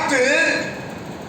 பார்த்து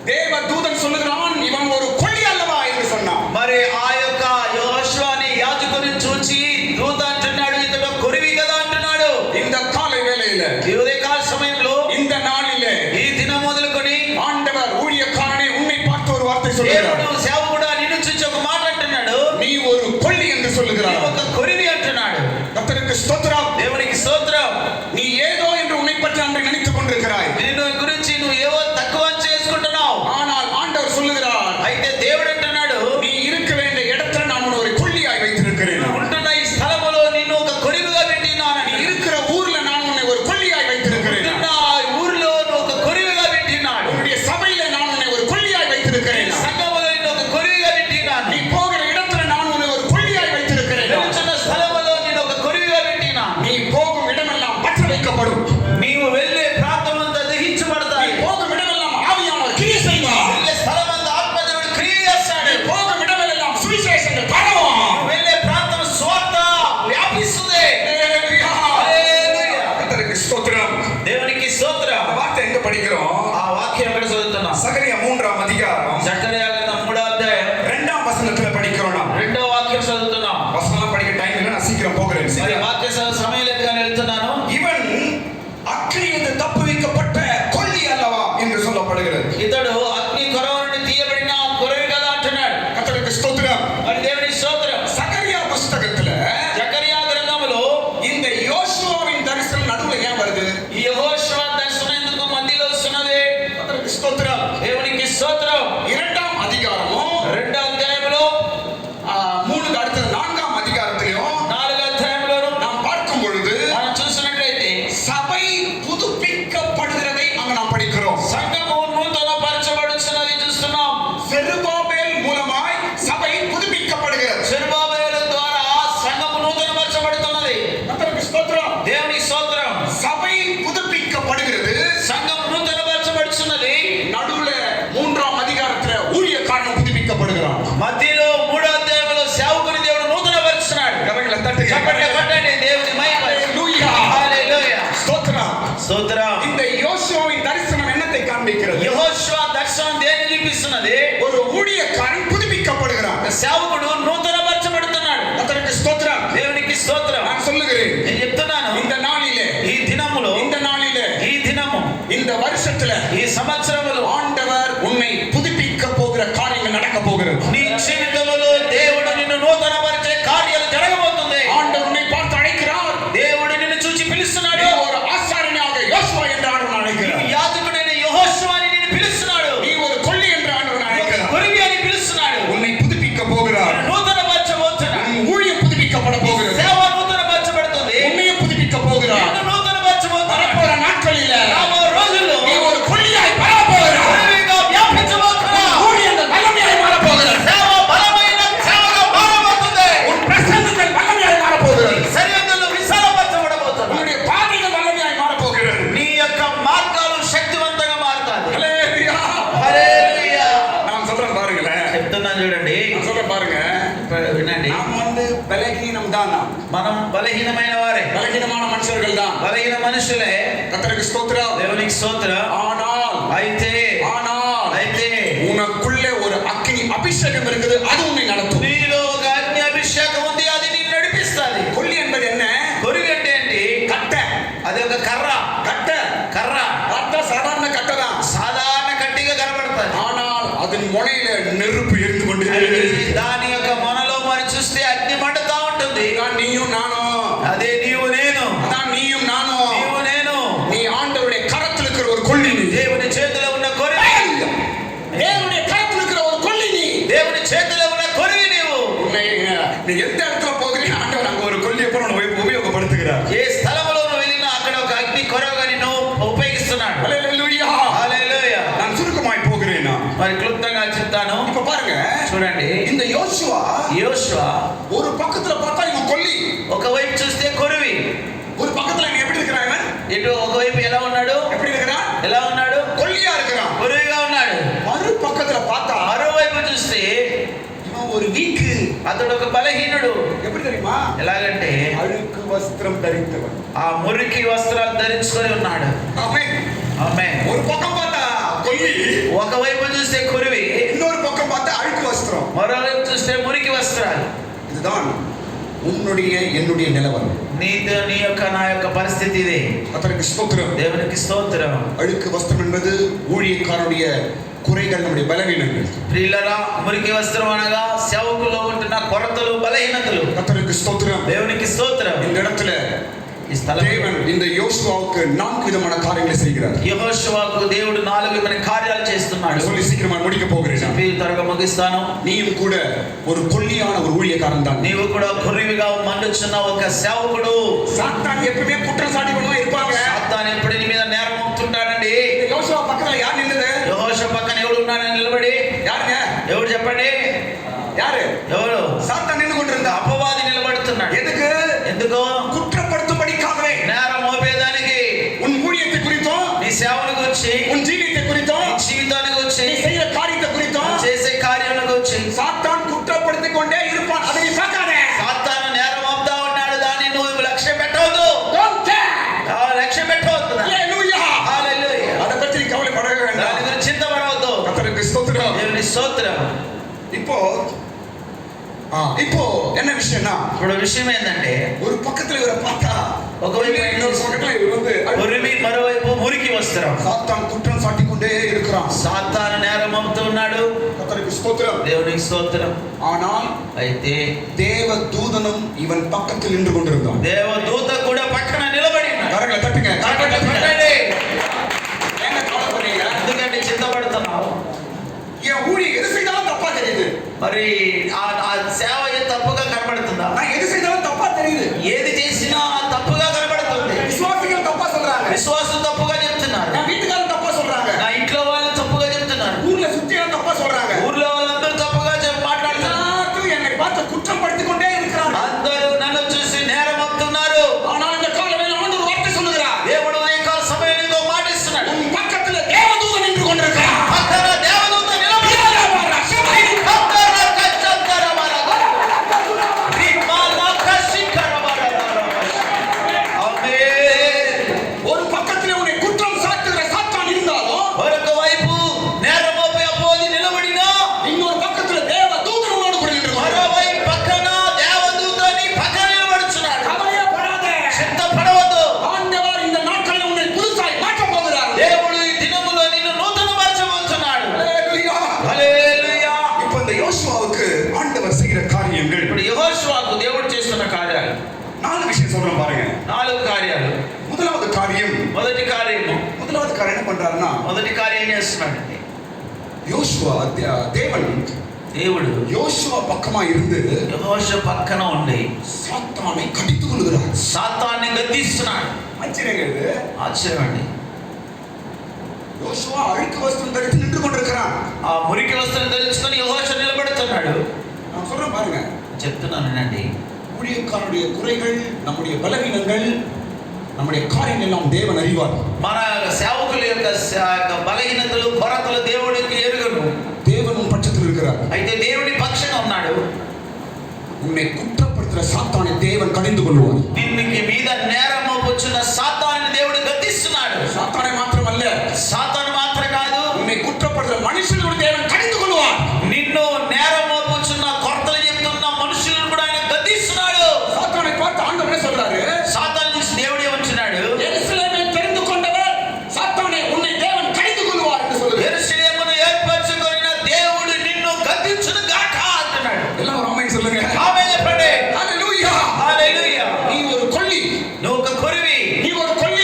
தேவ தூதன் சொல்லுகிறான், இவன் ஒரு கொள்ளி அல்லவா என்று சொன்னான். మరి ఆ యొక్క యోషువని యాజకుని చూచి దూత అంటున్నాడు, ఇతడు కొరివి కదా అంటున్నాడు. இந்த காலை வேளையில, ఈ ఉదయకాల సమయంలో, இந்த நாளிலே ఈ దినం మొదలుకొని ஆண்டவர் ஊழியக்காரனே உன்னை பார்த்து ஒரு வார்த்தை சொல்லுகிறார். దేవుడు సేవకుడా నిన్ను చూచి ఒక మాట అంటున్నాడు, நீ ஒரு கொள்ளி என்று சொல்லுகிறார். ఒక కొరివి అంటున్నాడు. கர்த்தருக்கு ஸ்தோத்திரம். దేవునికి స్తోత్రం. நீ ஏதோ என்று உன்னை பற்றி அன்று நினைத்துக் கொண்டிருக்கிறாய். నిన్ను గురించి నువ్వు ఏవో తక్కువ చేసుకుంటున్నావు. ஆனால் ஆண்டவர் சொல்லுகிறார், అయితే దేవుడు అంటున్నాడు, நீ இருக்க வேண்டிய இடத்துல நான் உன்னை ஒரு கொள்ளியாய் வைத்திருக்கிறேன். ఉంటున్న ఈ స్థలములో నిన్ను ఒక కొరివిగా పెట్టినాను. நீ இருக்கிற ஊர்ல நான் உன்னை ஒரு கொள்ளியாய் வைத்திருக்கிறேன். ఉంటున్న ఊరిలో నువ్వు ఒక కొరివిగా పెట్టినాడు. உன்னுடைய சபையில நான் உன்னை ஒரு கொள்ளியாய் வைத்திருக்கிறேன். సంఘములో నిన్ను ఒక కొరివిగా పెట్టినాను. நீ போகிற இடத்துல நான் உன்னை ஒரு கொள்ளியாய் வைத்திருக்கிறேன். వెళ్తున్న స్థలములో నిన్ను ఒక కొరివిగా పెట్టినాను. நீ போகும் இடமெல்லாம் பற்ற வைக்கப்படும். నీవు వెళ్ళే ప్రాంతమంతా நீ దహించబడతాయి. போகும் இடமெல்லாம் ஆவியானவர் கிரியை செய்வார். వెళ్ళే స్థలమంతా ఆత్మదేవుడు క్రియ చేస్తాడు. நீ போகும் இடமெல்லாம் சுவிசேஷங்கள் பரவும். నువ్వు వెళ్ళే ప్రాంతం స్వార్థ వ్యాపిస్తుంది. ஹல்லேலூயா. హల్లెలూయా. கர்த்தருக்கு ஸ்தோத்திரம். దేవునికి స్తోత్రం. அந்த வார்த்தை எங்க படிக்கிறோம்? ఆ వాక్యం ఎక్కడ చదువుతున్నాం? சகரியா 3ஆம் அதிகாரம் జకర్యా గ్రంథం 3వ అధ్యాయం 2ஆம் வசனத்துல படிக்கிறோம். நாம் 2వ వాక్యం చదువుతున్నాం. வசனம் படிக்க டைம் இல்ல, நான் சீக்கிரம் போகிறேன். మరి వాక్య సమయం లేదుగా వెళ్తున్నాను. இவன் அக்கினியிலிருந்து தப்புவிக்கப்பட்ட கொள்ளி அல்லவா என்று சொல்லப்படுகிறது. ఇతడు అగ్ని కొరవ నుండి తీయబడిన కొరవి కదా అంటున్నాడు. கர்த்தருக்கு ஸ்தோத்திரம். మరి దేవుని స్తోత్రం. சகரியா புஸ்தகத்துல జకర్యా గ్రంథములో இந்த யோசுவாவின் தரிசனம் நடுவுல ஏன் வருது? ఈ యెహోషువ దర్శనం ఎందుకు మధ్యలో వస్తున్నది? கர்த்தருக்கு ஸ்தோத்திரம். దేవునికి స్తోత్రం. 2ஆம் அதிகாரமும் 2వ అధ్యాయంలో 3க்கு அடுத்தது 4ஆம் அதிகாரத்திலும் 4వ అధ్యాయంలోను நாம் பார்க்கும் பொழுது మనం చూసినట్లయితే சபை புதுப்பிக்கப்படுகிறதை அங்க நாம் படிக்கிறோம். సంఘము నూతన పరచబడుచున్నది చూస్తున్నాం. செருபாபேல் மூலமாய் சபை புதுப்பிக்கப்படுகிறது. జెరుబ్బాబెలు ద్వారా సంఘము నూతన పరచబడుతున్నది. கர்த்தருக்கு ஸ்தோத்திரம். దేవుని స్తోత్రం. சபை புதுப்பிக்கப்படுகிறது. సంఘం నూతన పరచబడుచున్నది. நடுவுல 3ஆம் அதிகாரத்துல ஊழியக்காரன் புதுப்பிக்கப்படுகிறான். మధ్యలో 3వ అధ్యాయంలో సేవకుని దేవుడు నూతన పరుచున్నాడు. கரங்களை தட்டுங்க. చప్పట్లు కొట్టండి. దేవుని మహిమ. ஹல்லேலூயா. హల్లెలూయా. ஸ்தோத்திரம். స్తోత్రం. இந்த யோசுவாவின் தரிசனம் என்னத்தை காண்பிக்கிறது? యెహోషువ దర్శనం దేన్ని చూపిస్తున్నది? ஒரு ஊழியக்காரன் புதுப்பிக்கப்படுகிறான். సేవకుడు నూతన పరచబడుతున్నాడు. கர்த்தருக்கு ஸ்தோத்திரம். దేవునికి స్తోత్రం. நான் சொல்லுகிறேன், నేను చెప్తున్నాను, இந்த நாளிலே, ఈ దినములో, இந்த நாளிலே, ఈ దినము, இந்த வருஷத்துல ఈ సంవత్సరములో ஆண்டவர் உன்னை புதுப்பிக்க போகிற காரியங்கள் நடக்க போகிறது. నీ జీవితంలో దేవుడు నిన్ను నూతన పరిచే కార్యాలు జరగబోతుంది. ஆண்டவர் உன்னை பார்த்து அழைக்கிறார். దేవుడు నిన్ను చూచి పిలుస్తున్నాడు. நீ ஒரு ஆசாரியனாக யோசுவா என்று ஆண்டவர் அழைக்கிறார். యాజకుడైన యెహోషువని నిన్ను పిలుస్తున్నాడు. நீ ஒரு கொள்ளி என்று ஆண்டவர் அழைக்கிறார். కొరివి అని పిలుస్తున్నాడు. உன்னை புதுப்பிக்க போகிறார். నూతన పరచబోతున్నాడు. உன் ஊழியம் புதுப்பிக்கப்பட போகிறது. సేవ నూతన పరచబడుతుంది. உன்னையும் புதுப்பிக்க போகிறார். నిన్ను నూతన పరచబోతున్నాడు. வரப்போற நாட்களிலே రాబో రోజుల్లో நீ ஒரு கொள்ளியாய் பரவப் போகிறாய். కొరివిగా వ్యాపించబోతున్నావు. ஊழியங்கள் வல்லமையாய் மாறப் போகிறது. సేవ బలమైన సేవగా మారబోతుంది. உன் பிரசன்னங்கள் வல்லமையாய் மாறப் போகிறது. సరిహద్దులు విశాలపరచబడబోతున్నాయి. உன்னுடைய பாதைகள் வல்லமையாய் மாறப் போகிறது. నీ యొక్క మార్గాలు శక్తివంతంగా మారుతాయి. ஹல்லேலூயா. హల్లెలూయా. நான் சொல்றேன் பாருங்களேன். చెప్తున్నాను చూడండి. நான் சொல்றேன் பாருங்க. వినండి. நாம் பலகீனம் தான். మనం బలహీనమైన వారే, பலகீனமான மனுஷர்கள் தான். బలహీన మనుషులే. கர்த்தருக்கு ஸ்தோத்திரம். దేవునికి స్తోత్రం. ஆனால் అయితే உனக்குள்ளே ஒரு அக்கினி அபிஷேகம் இருக்குது. அது உன்னை நடத்தும். నీలో ఒక అగ్ని అభిషేకం ఉంది. అది నిన్ను నడిపిస్తుంది. கொள்ளி என்பது என்ன? కొరివి అంటే ఏంటి? கட்டை. అది ఒక కర్ర. கட்டை. కర్ర கட்டை சாதாரண கட்டை தான். సాధారణ కట్టిగా కనబడుతుంది. ஆனால் அதன் முனையில நெருப்பு எரிந்து கொண்டே దాని యొక్క మొనలో మరి చూస్తే అగ్ని మండుతా ఉంటుంది. அதான் நீயும் நானும். అదే నీవు నేను. அதான் நீயும் நானும். నీవు నేను. நீ ஆண்டவருடைய கரத்தில் இருக்கிற ஒரு கொள்ளி நீ. దేవుని చేతిలో ఉన్న కొరివి. தேவனுடைய கரத்தில் இருக்கிற ஒரு கொள்ளி நீ. దేవుని చేతిలో ఉన్న కొరివి నీవు. நீ எந்த இடத்துல போகிறீ, ஆண்டவர் அங்க ஒரு கொள்ளியை போல உன்னை உபயோகப்படுத்துகிறார். ఏ స్థలంలో నువ్వు వెళ్ళినా అక్కడ ఒక అగ్ని కొరవగా నిన్ను ఉపయోగిస్తున్నాడు. ஹல்லேலூயா. హల్లెలూయా. நான் சுருக்கமாய் போகிறேன். మరి క్లుప్తంగా చెప్తాను. இப்ப பாருங்க, చూడండి. இந்த யோசுவா యోషువ ஒரு பக்கத்துல பார்த்தா இவன் கொள்ளி, ఒకవైపు చూస్తే కొరివి, ஒரு பக்கத்துல இவன் எப்படி இருக்கிறான்? இவன் ఇటు ఒకవైపు ఎలా ఉన్నాడు? எப்படி இருக்கிறான்? ఎలా ఉన్నాడు? கொள்ளியா இருக்கிறான். కొరివిగా ఉన్నాడు. மறு பக்கத்துல பார்த்தா మరోవైపు చూస్తే இவன் ஒரு வீக்கு. అతడు ఒక బలహీనుడు. எப்படி தெரியுமா? ఎలాగంటే அழுக்கு வஸ்திரம் தரித்தவன். ఆ మురికి వస్త్రాలు ధరించుకొని ఉన్నాడు. ஆமென். ఆమేన్. ஒரு பக்கம் பார்த்தா కొల్లి, ఒకవైపు చూస్తే కురివి, இன்னொரு பக்கம் பார்த்தா அழுக்கு வஸ்திரம். మరోవైపు చూస్తే మురికి వస్త్రాలు. இதுதான் உன்னுடைய என்னுடைய நிலவரம். నీతో నీ యొక్క నా యొక్క పరిస్థితి ఇది. கர்த்தருக்கு ஸ்தோத்திரம். దేవునికి స్తోత్రం. அழுக்கு வஸ்திரம் என்பது ஊழியக்காரனுடைய குறைகள், நம்முடைய பலவீனங்கள். ప్రియులారా, మురికి వస్త్రం అనగా సేవకులో ఉంటున్న కొరతలు, బలహీనతలు. கர்த்தருக்கு ஸ்தோத்திரம். దేవునికి స్తోత్రం. இந்த இடத்துல ఈ స్థలం தேவன் இந்த யோசுவாவுக்கு 4 விதமான காரியங்களை செய்கிறார். యెహోషువకు దేవుడు 4 విధమైన కార్యాలు చేస్తున్నాడు. சொல்லி சீக்கிரமா முடிக்க போகிறேன். చెప్పి త్వరగా ముగిస్తాను. நீயும் கூட ஒரு கொல்லியான ஒரு ஊழியக்காரன் தான். నీవు కూడా కుర్రివిగా మండుచున్న ఒక సేవకుడు. சாத்தான் எப்பவுமே குற்றம் சாட்டி கொண்டு இருப்பாங்க. సాతాను ఎప్పుడు నీ మీద నేరం మోపుతుంటాడండి. யோசுவா பக்கத்துல யார் நின்னது? యెహోషువ పక్కన ఎవడు ఉన్నాడని నిలబడి, யாருங்க? ఎవరు చెప్పండి? யாரு? ఎవరు? சாத்தான் நின்னு கொண்டிருந்தா. అపవాది నిలబడుతున్నాడు. எதுக்கு? ఎందుకు? குற்றப்படுத்தும்படிக்காகவே. నేరం మోపేదానికి. உன் ஊழியத்தை குறித்தும், నీ సేవను గురించి, உன் ஜீவியத்தை குறித்தும், నీ జీవితాన్ని గురించి, நீ செய்யற காரியத்தை குறித்தும் చేసే కార్యాల గురించి சாத்தான் குற்றப்படுத்திக் கொண்டே இருப்பான். அதை நீ பார்க்காதே. సాతాను నేరం మోపుతా ఉన్నాడు. దాన్ని నువ్వు లక్ష్య పెట్టవద్దు. Don't care. లక్ష్య పెట్టవద్దు. Hallelujah. హల్లెలూయా. அதை பற்றி நீ கவலைப்படவே దాని வேண்டாம். గురించి చింతపడవద్దు. கர்த்தருக்கு ஸ்தோத்திரம். దేవుని స్తోత్రం. இப்போ என்ன விஷயம்னா, ఇప్పుడు విషయం ఏంటంటే, ஒரு பக்கத்துல இவரை பார்த்தா, ఒకవైపు இன்னொரு பக்கத்துல இவர் வந்து కురివి, మరోవైపు మురికి వస్త్రం. சாத்தான் குற்றம் சாட்டிக் கொண்டே இருக்கிறான். సాతాను నేరం మోపుతూ ఉన్నాడు. கர்த்தருக்கு ஸ்தோத்திரம். దేవునికి స్తోత్రం. ஆனால் అయితే தேவ தூதனும் இவன் பக்கத்தில் நின்று கொண்டிருந்தான். దేవదూత కూడా పక్కన నిలబడి ఉన్నాడు. கரங்களை தட்டுங்க. కాబట్టి పట్టండి. ஏங்க கவலைப்படுறீங்க? ఎందుకంటే చింతపడుతున్నావు? என் ஊழியம் எது செய்தாலும் தப்பா தெரியுது. మరి ఆ సేవ తప్పుగా కనబడుతుందా? நான் எது செய்தாலும் தப்பா தெரியுது. ఏది చేసినా తప్పుగా కనబడుతుంది. விசுவாசிகள் தப்பா சொல்றாங்க. విశ్వాసం తప్పుగా చెప్తున్నారు. என் வீட்டுக்காரன் தப்பா சொல்றாங்க. నా ఇంట్లో వాళ్ళు తప్పుగా చెప్తున్నారు. ஊர்ல சுத்தியாலும் தப்பா சொல்றாங்க. ఊర్లో వాళ్ళందరూ తప్పుగా మాట్లాడుతున్నారు. எல்லாரும் என்னை பார்த்து குற்றம் படுத்திக் கொண்டே இருக்கிறாங்க. అందరూ నన్ను చూసి నేరం మోపుతున్నారు. ஆனால் இந்த காலவேளை ஆண்டவர் வார்த்தை சொல்லுகிறார். దేవుడు ఈ కాల సమయంలో మాటిస్తున్నాడు. உன் பக்கத்துல தேவதூதன் நின்று கொண்டிருக்கிறார். పక్కన దేవదూత నిలబడి ஒரு பக்கத்துல உன்னை குற்றம் சாட்டுகிற சாத்தான் இருந்தாலும், మరొక వైపు నేరం మోపే అపవాది నిలబడినా, இன்னொரு பக்கத்துல தேவதூதன் உன்னோடு கூட நின்று మరోవైపు పక్కన దేవదూత నీ పక్కన నిలబడుచున్నాడు. கவலையே படாதே. చింతపడవద్దు. ஆண்டவர் இந்த நாட்களில் உன்னை புதுசாய் மாற்றப் போகிறார். దేవుడు ఈ దినములో నిన్ను నూతనపరచబోతున్నాడు. ஹல்லேலூயா. హల్లెలూయా. இப்போ இந்த யோசுவாவுக்கு ஆண்டவர் செய்கிற காரியங்கள் ఇప్పుడు యెహోషువకు దేవుడు చేస్తున్న కార్యాలు 4 விஷயம் சொல்றேன் பாருங்க. 4 కార్యాలు. முதலாவது காரியம் మొదటి కార్యం என்ன பண்றாருன்னா, మొదటి కార్యం ఏం చేస్తున్నాడంటే, யோசுவா தேவன் దేవుడు யோசுவா பக்கமா இருந்து యెహోషువ పక్కన ఉండి சாத்தானை கடித்துக் கொள்கிறார். సాతాన్ని గద్దిస్తున్నాడు. ஆச்சரியங்க இது. ఆశ్చర్యం అండి. யோசுவா அழுக்கு வஸ்திரம் தரித்து நின்று கொண்டிருக்கிறான். ఆ మురికి వస్త్రం ధరించుకొని యెహోషువ నిలబడుతున్నాడు. நான் சொல்றேன் பாருங்க. చెప్తున్నానండి, ஊழியக்காரனுடைய குறைகள், நம்முடைய பலவீனங்கள், நம்முடைய காரியங்கள் எல்லாம் தேவன் அறிவார். మన సేవకుల యొక్క బలహీనతలు, కొరతలు దేవుడికి ఎరుగను. தேவன் உன் பட்சத்தில் இருக்கிறார். అయితే దేవుడి పక్షంగా ఉన్నాడు. உன்னை குற்றப்படுத்துகிற சாத்தானை தேவன் கடிந்து கொள்வார். నిన్నుకి మీద నేరం మోపుచున్న సాతాన్ని దేవుడు గద్దిస్తున్నాడు. சாத்தானை மாத்திரமல்ல, సాతాను మాత్రం కాదు, உன்னை குற்றப்படுத்துகிற மனுஷனோடு தேவன் கடிந்து கொள்வார். నిన్ను నేరం మోపుచున్న కొరతలు చెప్తున్న మనుషులను కూడా ఆయన గద్దిస్తున్నాడు. சாத்தானை பார்த்து ஆண்டவர் என்ன சொல்றாரு? సాతాను చూసి దేవుడు ఏమంటున్నాడు? எருசலேமை தெரிந்து கொண்டவர் சாத்தானை உன்னை தேவன் கடிந்து கொள்வார் என்று சொல்லுகிறார். యెరూషలేమును ఏర్పరచుకొనిన దేవుడు నిన్ను గద్దించును గాక అంటున్నాడు. எல்லாம் ஒரு ஆமென் சொல்லுங்க. ఆమేన్ చెప్పండి. ஹalleluya. హల్లెలూయా. நீ ஒரு கொல்லி, నువ్వు ఒక కురివి, நீ ஒரு கொல்லி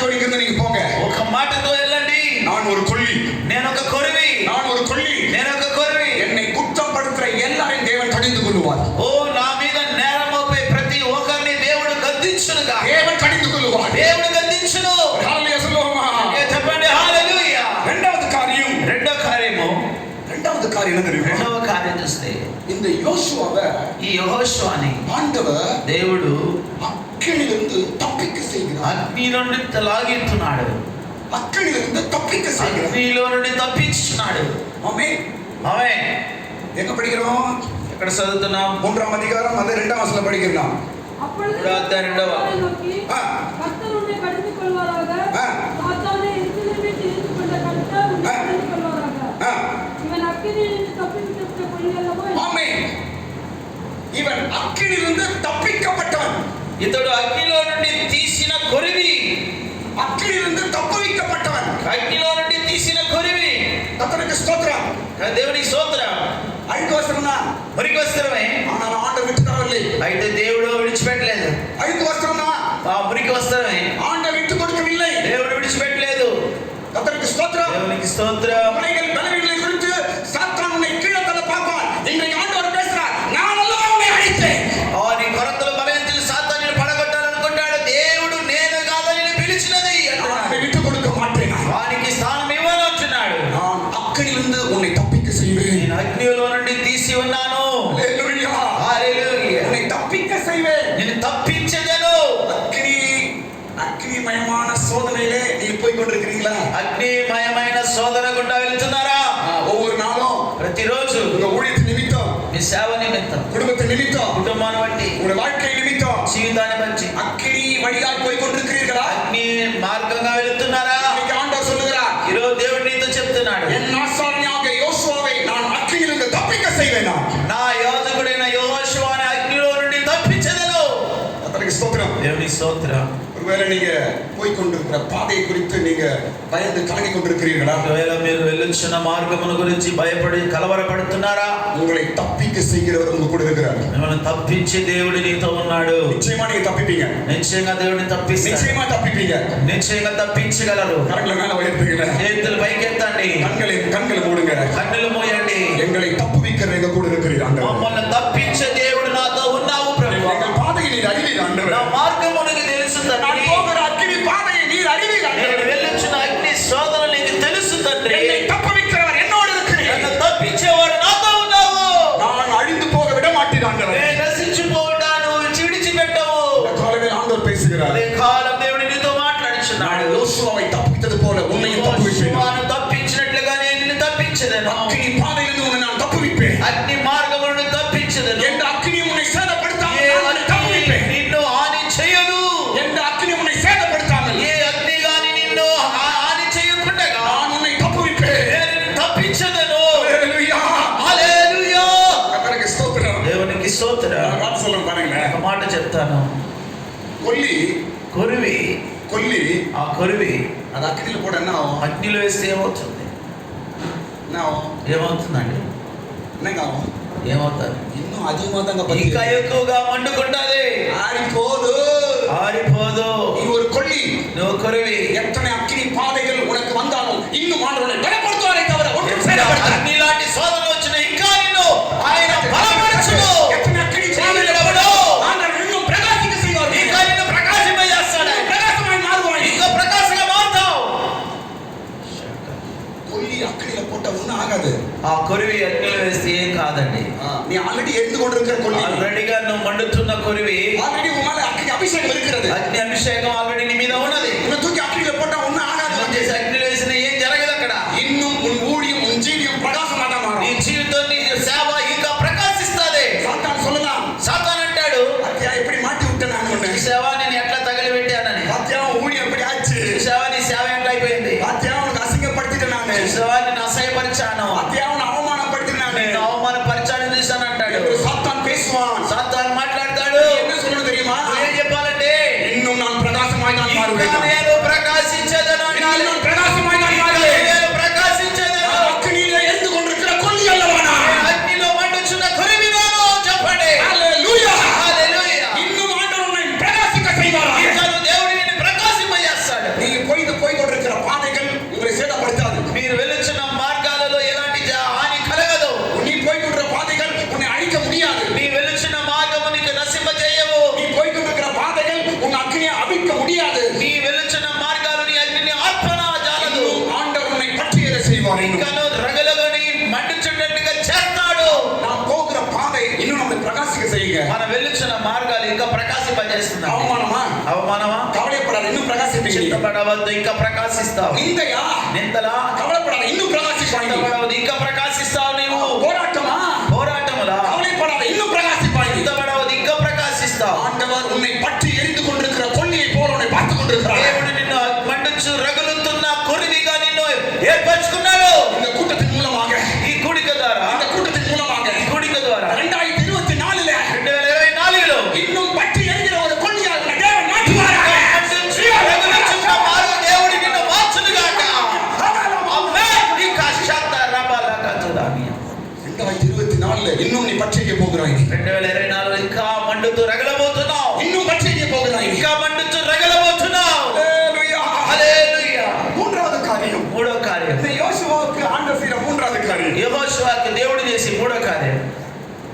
வார்த்தையோடு இங்கிருந்து நீங்க போங்க. ఒక మాటతో వెళ్ళండి. நான் ஒரு கொள்ளி, నేను ఒక కొరివి, நான் ஒரு கொள்ளி, నేను ఒక కొరివి. என்னை குற்றப்படுத்துற எல்லாரையும் தேவன் கடிந்து கொள்வார். ఓ నా మీద నేరం మోపే ప్రతి ఒక్కరిని దేవుడు గద్దించునుగా. தேவன் கடிந்து கொள்வார். దేవుడు గద్దించును. హల్లెలూయా சொல்லுவோமா? చెప్పండి హల్లెలూయా. இரண்டாவது காரியம், రెండో కార్యము, இரண்டாவது காரியம் என்ன தெரியுமா? రెండవ కార్యం చూస్తే இந்த யோசுவாவை ఈ యెహోషువని ஆண்டவர் దేవుడు அக்கினியிலிருந்து தப்பிக்க செய்கிறார். అగ్నిలో నుండి లాగిస్తున్నాడు. அக்கினியிலிருந்து தப்பிக்க செய்கிறார். అగ్నిలో నుండి తప్పించున్నాడు. ஆமென். ఆమేన్. எங்க படிக்கிறோம்? ఎక్కడ చదువుతున్నాం? 3ஆம் அதிகாரம் அது 2ஆம் வசனம் படிக்கிறோம். அப்பொழுது రెండవ. நோக்கி ஆ. கர்த்தர் உன்னை கடிந்து கொள்வாராக. ஆ. சாத்தானே எருசலேமை தெரிந்து கொண்ட கர்த்தர் உன்னை ஆ. கடிந்து கொள்வாராக. ஆ. இவன் அக்கினியிலிருந்து தப்பிக்கப்பட்ட கொள்ளி அல்லவோ? ஆமென். இவன் அக்கினியிலிருந்து தப்பிக்கப்பட்டவன். ఇతడు అగ్నిలో నుండి తీసిన కొరివి. அக்கினியிலிருந்து தப்புவிக்கப்பட்டவன். అగ్నిలో నుండి తీసిన కొరివి. கர்த்தருக்கு ஸ்தோத்திரம். దేవునికి స్తోత్రం. அழுக்கு வஸ்திரம்னா మురికి వస్త్రమే. ஆனால் ஆண்டவர் விட்டு தரவில்லை. అయితే దేవుడు విడిచిపెట్టలేదు. அழுக்கு வஸ்திரம்னா ఆ మురికి వస్త్రమే. ஆண்டவர் விட்டு கொடுக்கவில்லை. దేవుడు విడిచిపెట్టలేదు. கர்த்தருக்கு ஸ்தோத்திரம். దేవునికి స్తోత్రం. உன்னைகள் பலவீனங்களை குறித்து சாத்தான் உன்னை கீழே தள்ள பார்ப்பான். இன்றைக்கு ஆண்டவர் பேசுறார், நான் அல்லவா உன்னை அழைத்தேன். నీ కొరతలు బలవంతులు సాతానుని పడగొట్టాలనుకుంటాడు. దేవుడు నేను కాదని పిలిచినది நான் అంటున్నాడు. உன்னை விட்டு கொடுக்க மாட்டேன். వానికి స్థానం ఇవ్వను అంటున్నాడు. நான் அக்கினியிலிருந்து உன்னை தப்பிக்க செய்வேன். నేను అగ్నిలో నుండి తీసి ఉన్నాను. ஹல்லேலூயா. హల్లెలూయా. உன்னை தப்பிக்க செய்வேன். నిన్ను తప్పించెదను. அக்னிமயமான சோதனையிலே நீங்க போய் கொண்டிருக்கிறீங்களா? అగ్నిమయమైన శోధన గుండా వెళ్తున్నారా? ஒவ்வொரு நாளும் ప్రతిరోజు உங்க ஊழியத்து நிமித்தம், మీ సేవ నిమిత్తం, குடும்பத்து நிமித்தம், కుటుంబాన్ని బట్టి, உங்க வாழ்க்கை நிமித்தம் జీవితాన్ని బట్టి அக்கினி வழியாய் போய் கொண்டிருக்கிறீர்களா? అగ్ని మార్గంగా వెళ్తున్నారా? இன்னைக்கு ஆண்டவர் சொல்லுகிறார், ఈరోజు దేవుడు నీతో చెప్తున్నాడు, என் ஆசாரியனாக யோசுவாவை நான் அக்கினியிலிருந்து தப்பிக்க செய்வேன். నా యాజకుడైన యెహోషువని అగ్నిలో నుండి తప్పించెదను. கர்த்தருக்கு ஸ்தோத்திரம். దేవుని స్తోత్రం. ஒருவேளை நீங்க போய் கொண்டிருக்கிற பாதையை குறித்து நீங்க பயந்து கலங்கி கொண்டிருக்கிறீர்களா? ఒకవేళ మీరు వెళ్ళొచ్చిన మార్గముల గురించి భయపడి కలవరపడుతున్నారా? உங்களை தப்பிக்க செய்கிறவர் உங்க கூட இருக்கிறார். మిమ్మల్ని తప్పించే దేవుడు నీతో ఉన్నాడు. நிச்சயமா நீங்க தப்பிப்பீங்க. నిశ్చయంగా దేవుడిని తప్పిస్తాడు. நிச்சயமா தப்பிப்பீங்க. నిశ్చయంగా తప్పించగలరు. கரங்களை மேல உயர்த்துங்க. చేతులు పైకెత్తండి. கண்களை மூடுங்க. కన్నులు మూయండి. எங்களை தப்புவிக்கிற எங்க கூட இருக்கிறீர் ஆண்டவர். మమ్మల్ని తప్పించే దేవుడు నాతో ఉన్నావు ప్రభువా. எங்கள் பாதையை நீர் அறிவீர் ஆண்டவர். నా మార్గము నీకు తెలుసు తండ్రి. நான் போகிற அக்கினி பாதையை நீர் அறிவீர் నేను ஆண்டவர். వెళ్ళొచ్చిన అగ్ని శోధన నీకు తెలుసు తండ్రి. என்னை தப்புவிக்கிறவர் என்னோடு இருக்கிறீர். నన్ను తప్పించేవాడు నాతో ఉన్నావు. நான் அழிந்து போக விட மாட்டேன் ஆண்டவர். నేను నశించిపోవుడా నువ్వు విడిచిపెట్టవు. இந்த காலத்தில் ஆண்டவர் பேசுகிறார். అదే కాలం దేవుడు నీతో మాట్లాడుచున్నాడు. நான் யோசுவாவை தப்பித்தது போல உன்னையும் தப்புவிப்பேன். యెహోషువను తప్పించినట్లుగా నేను నిన్ను తప్పించెదను. அக்கினி பாதையிலிருந்து உன்னை நான் தப்புவிப்பேன். అగ్ని మార్గమును తప్పించెదను. எந்த அக்கினி உன்னை சேதப்படுத்தாமல் ఏ நான் உன்னை అగ్ని தப்புவிப்பேன். నిన్ను హాని చేయదు. எந்த அக்கினி உன்னை சேதப்படுத்தாமல் ఏ అగ్ని గాని నిన్ను హాని చేయకుండగా நான் உன்னை தப்புவிப்பேன். నేను నిన్ను తప్పించెదను. ஹல்லேலூயா. హల్లెలూయా. கர்த்தருக்கு ஸ்தோத்திரம். దేవునికి స్తోత్రం. நான் வார்த்தை சொல்றேன் பாருங்களேன். ఒక మాట చెప్తాను. கொல்லி కొరివి, ఆ కొరివి அது அக்கினியில போட என்ன ஆகும்? అగ్నిలో వేస్తే ఏమవుతుంది? என்ன ஆகும்? ఏమవుతుందండి? என்னங்க ஆகும்? ఏమవుతుంది? இன்னும் அதிகமா தாங்க ఇంకా ఎక్కువగా మండుకుంటాది. ஆறிப்போது. ఆరిపోదు. நீ ஒரு கொல்லி. నువ్వు కొరివి. எத்தனை அக்கினி பாதைகள் உனக்கு வந்தாலும் இன்னும் ஆண்டவரை பலப்படுத்துவாரே தவிர ஒன்றும் சேதப்படுத்தாது. అగ్ని లాంటి శోధనలు వచ్చిన ఇంకా నిన్ను ఆయన బలపరచును. எத்தனை அக்கினி பாதைகள் చేయగలడు. ஆண்டவர் இன்னும் பிரகாசிக்க செய்வார். ఇంకా నిన్ను ప్రకాశింపజేస్తాడు. பிரகாசமாய் மாறுவாய். ఇంకా ప్రకాశంగా మారుతావు. கொல்லி அக்கினியில போட்ட ஒண்ணும் ஆகாது. ఆ కొరివి అగ్నిలో వేస్తే ఏం కాదండి. நீ ఆల్రెడీ ఎరిந்து கொண்டிருக்கிற கொல்லி. ఆల్రెడీగా నువ్వు మండుతున్న కొరివి, ஆல்ரெடி உன் மேல அக்கினி அபிஷேகம் இருக்கிறது. అగ్ని అభిషేకం ఆల్రెడీ నీ మీద ఉన్నది. உன்னை தூக்கி அக்கினியில போட்டா ஒண்ணும் ஆகாது. నువ్వు చేసే అగ్నిలో వేసిన ఏం జరగదు అక్కడ. இன்னும் உன் ஊழியம் உன் ஜீவியம் பிரகாசமா தான் నీ மாறும். జీవితం నీ సేవ ఇంకా ప్రకాశిస్తాది. சாத்தான் சொல்லலாம், సాతాను అంటాడు, அத்தியா எப்படி మాటి விட்டேன் நான் உன்னை. ఈ సేవ నేను ఎట్లా తగిలిపెట్టానని. அத்தியா ஊழியம் எப்படி ஆச்சு. ఈ సేవ నీ సేవ ఎట్లా అయిపోయింది. அத்தியா உனக்கு అసంగப்படுத்திட்டேன் நான். ఈ సేవ నేను అసహ్యపరిచాను, அத்தியா உன்னை அவமானப்படுத்தினேன் நான். నేను అవమానపరిచాను చూశాను అంటాడు. என்று சாத்தான் பேசுவான். సాతాను మాట్లాడతాడు. என்ன சொல்லணும் தெரியுமா? ఏం చెప్పాలంటే, இன்னும் நான் பிரகாசமாய் நான் ఇంకా மாறுவேன். నేను ప్రకాశించదను అనాలి. இன்னும் பிரகாசமாய் நான் ఇంకా மாறுவேன். నేను ప్రకాశించదను. நான் அக்கினியிலே எரிந்து கொண்டிருக்கிற கொல்லி அல்லவா நான். నేను అగ్నిలో మండుచున్న కొరివినాను చెప్పండి. హల్లెలూయా. హల్లెలూయా. இன்னும் ஆண்டவர் உன்னை பிரகாசிக்க செய்வார். ఇంకా దేవుడు నిన్ను ప్రకాశింపజేస్తాడు. நீ చింతపడవద్దు, ఇంకా ప్రకాశిస్తావు. నిందయా నిందలా కవలపడాలి, இன்னும் பிரகாசிப்பாய். చింతపడవద్దు, ఇంకా ప్రకాశిస్తావు. నీవు போராட்டமா పోరాటములా கவலைப்படாத, இன்னும் பிரகாசிப்பாய். చింతపడవద్దు, ఇంకా ప్రకాశిస్తావు. ஆண்டவர் உன்னை பற்றி எரிந்து கொண்டிருக்கிற கொள்ளியை போல உன்னை பார்த்து கொண்டிருக்கிறார். దేవుడు నిన్ను మండుచు రగులుతున్న కొరివిగా నిన్ను ఏర్పరచుకున్నాడు. இந்த கூட்டத்தின் மூலமாக, ఈ కూడిక ద్వారా, இந்த கூட்டத்தின் மூலமாக ఈ కూడిక ద్వారా 2024 2024లో இன்னும் பற்றி எரிகிற ஒரு கொள்ளியாக உன்னை தேவன் மாற்றுவாராக. మండుచు రగులుచున్న మారు దేవుడు నిన్ను మార్చునుగాక. ఆమేన్. ఈ కష్టాత రబలకతుదాని 2024 இன்னும் நீ பற்றிக்க போகிறாய். 2024 ఇంకా మండుతూ రగలబోతున్నావు. இன்னும் பற்றிக்க போகிறாய். ఇంకా మండుతూ రగలబోతున్నావు. ஹalleluya, హల్లెలూయా. மூன்றாவது காரியம், మూడో కార్యం, இந்த யோசுவாவுக்கு ஆண்டவர் செய்த மூன்றாவது காரியம் యెహోషువకి దేవుడు చేసి మూడో కార్యం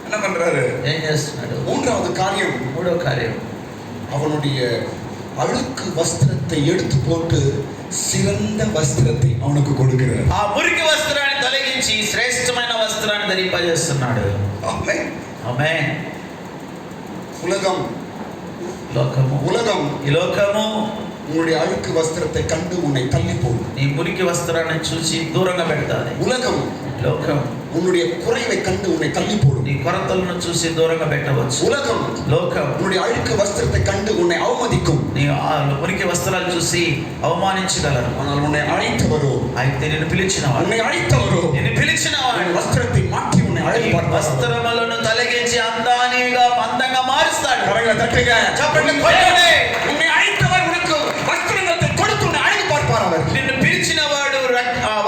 என்ன பண்றாரு? ఏం చేస్తున్నాడు? மூன்றாவது காரியம், మూడో కార్యం, அவனுடைய அழுக்கு வஸ்திரத்தை எடுத்து போட்டு சிறந்த வஸ்திரத்தை அவனுக்கு கொடுக்கிறார். ఆ మురికి వస్త్రాన్ని తొలగించి శ్రేష్టమైన వస్త్రాన్ని ధరింపజేస్తున్నాడు. ஆமென். ఆమేన్. உலகம் లోకము, ఈ లోకము உன்னுடைய அழுக்கு வஸ்திரத்தை கண்டு உன்னை தள்ளி போடும். నీ మురికి వస్త్రాన్ని చూసి దూరంగా పెడతాది. உலகம் లోకం உன்னுடைய குறைவை கண்டு உன்னை தள்ளி போடும். నీ కొరతలను చూసి దూరంగా పెట్టవచ్చు. உலகம் లోకం உன்னுடைய அழுக்கு வஸ்திரத்தை கண்டு உன்னை அவமதிக்கும். నీ ఆ మురికి వస్త్రాలు చూసి అవమానించగలరు. ஆனால் உன்னை அழைத்தவரோ, అయితే నిన్ను పిలిచినవాడు, உன்னை அழைத்தவரோ నిన్ను పిలిచినవాడు உன் వస్త్రத்தை மாற்றி உன்னை నీ அழைப்பார். వస్త్రములను తొలగించి అందంగా మారుస్తాడు. கரங்களை தட்டுங்க, చప్పట్లు కొట్టండి. உன்னை அழைத்தவர் உனக்கு வஸ்திரத்தை கொடுத்து உன்னை அழகு பார்ப்பார். அவர் నిన్ను పిలిచినవాడు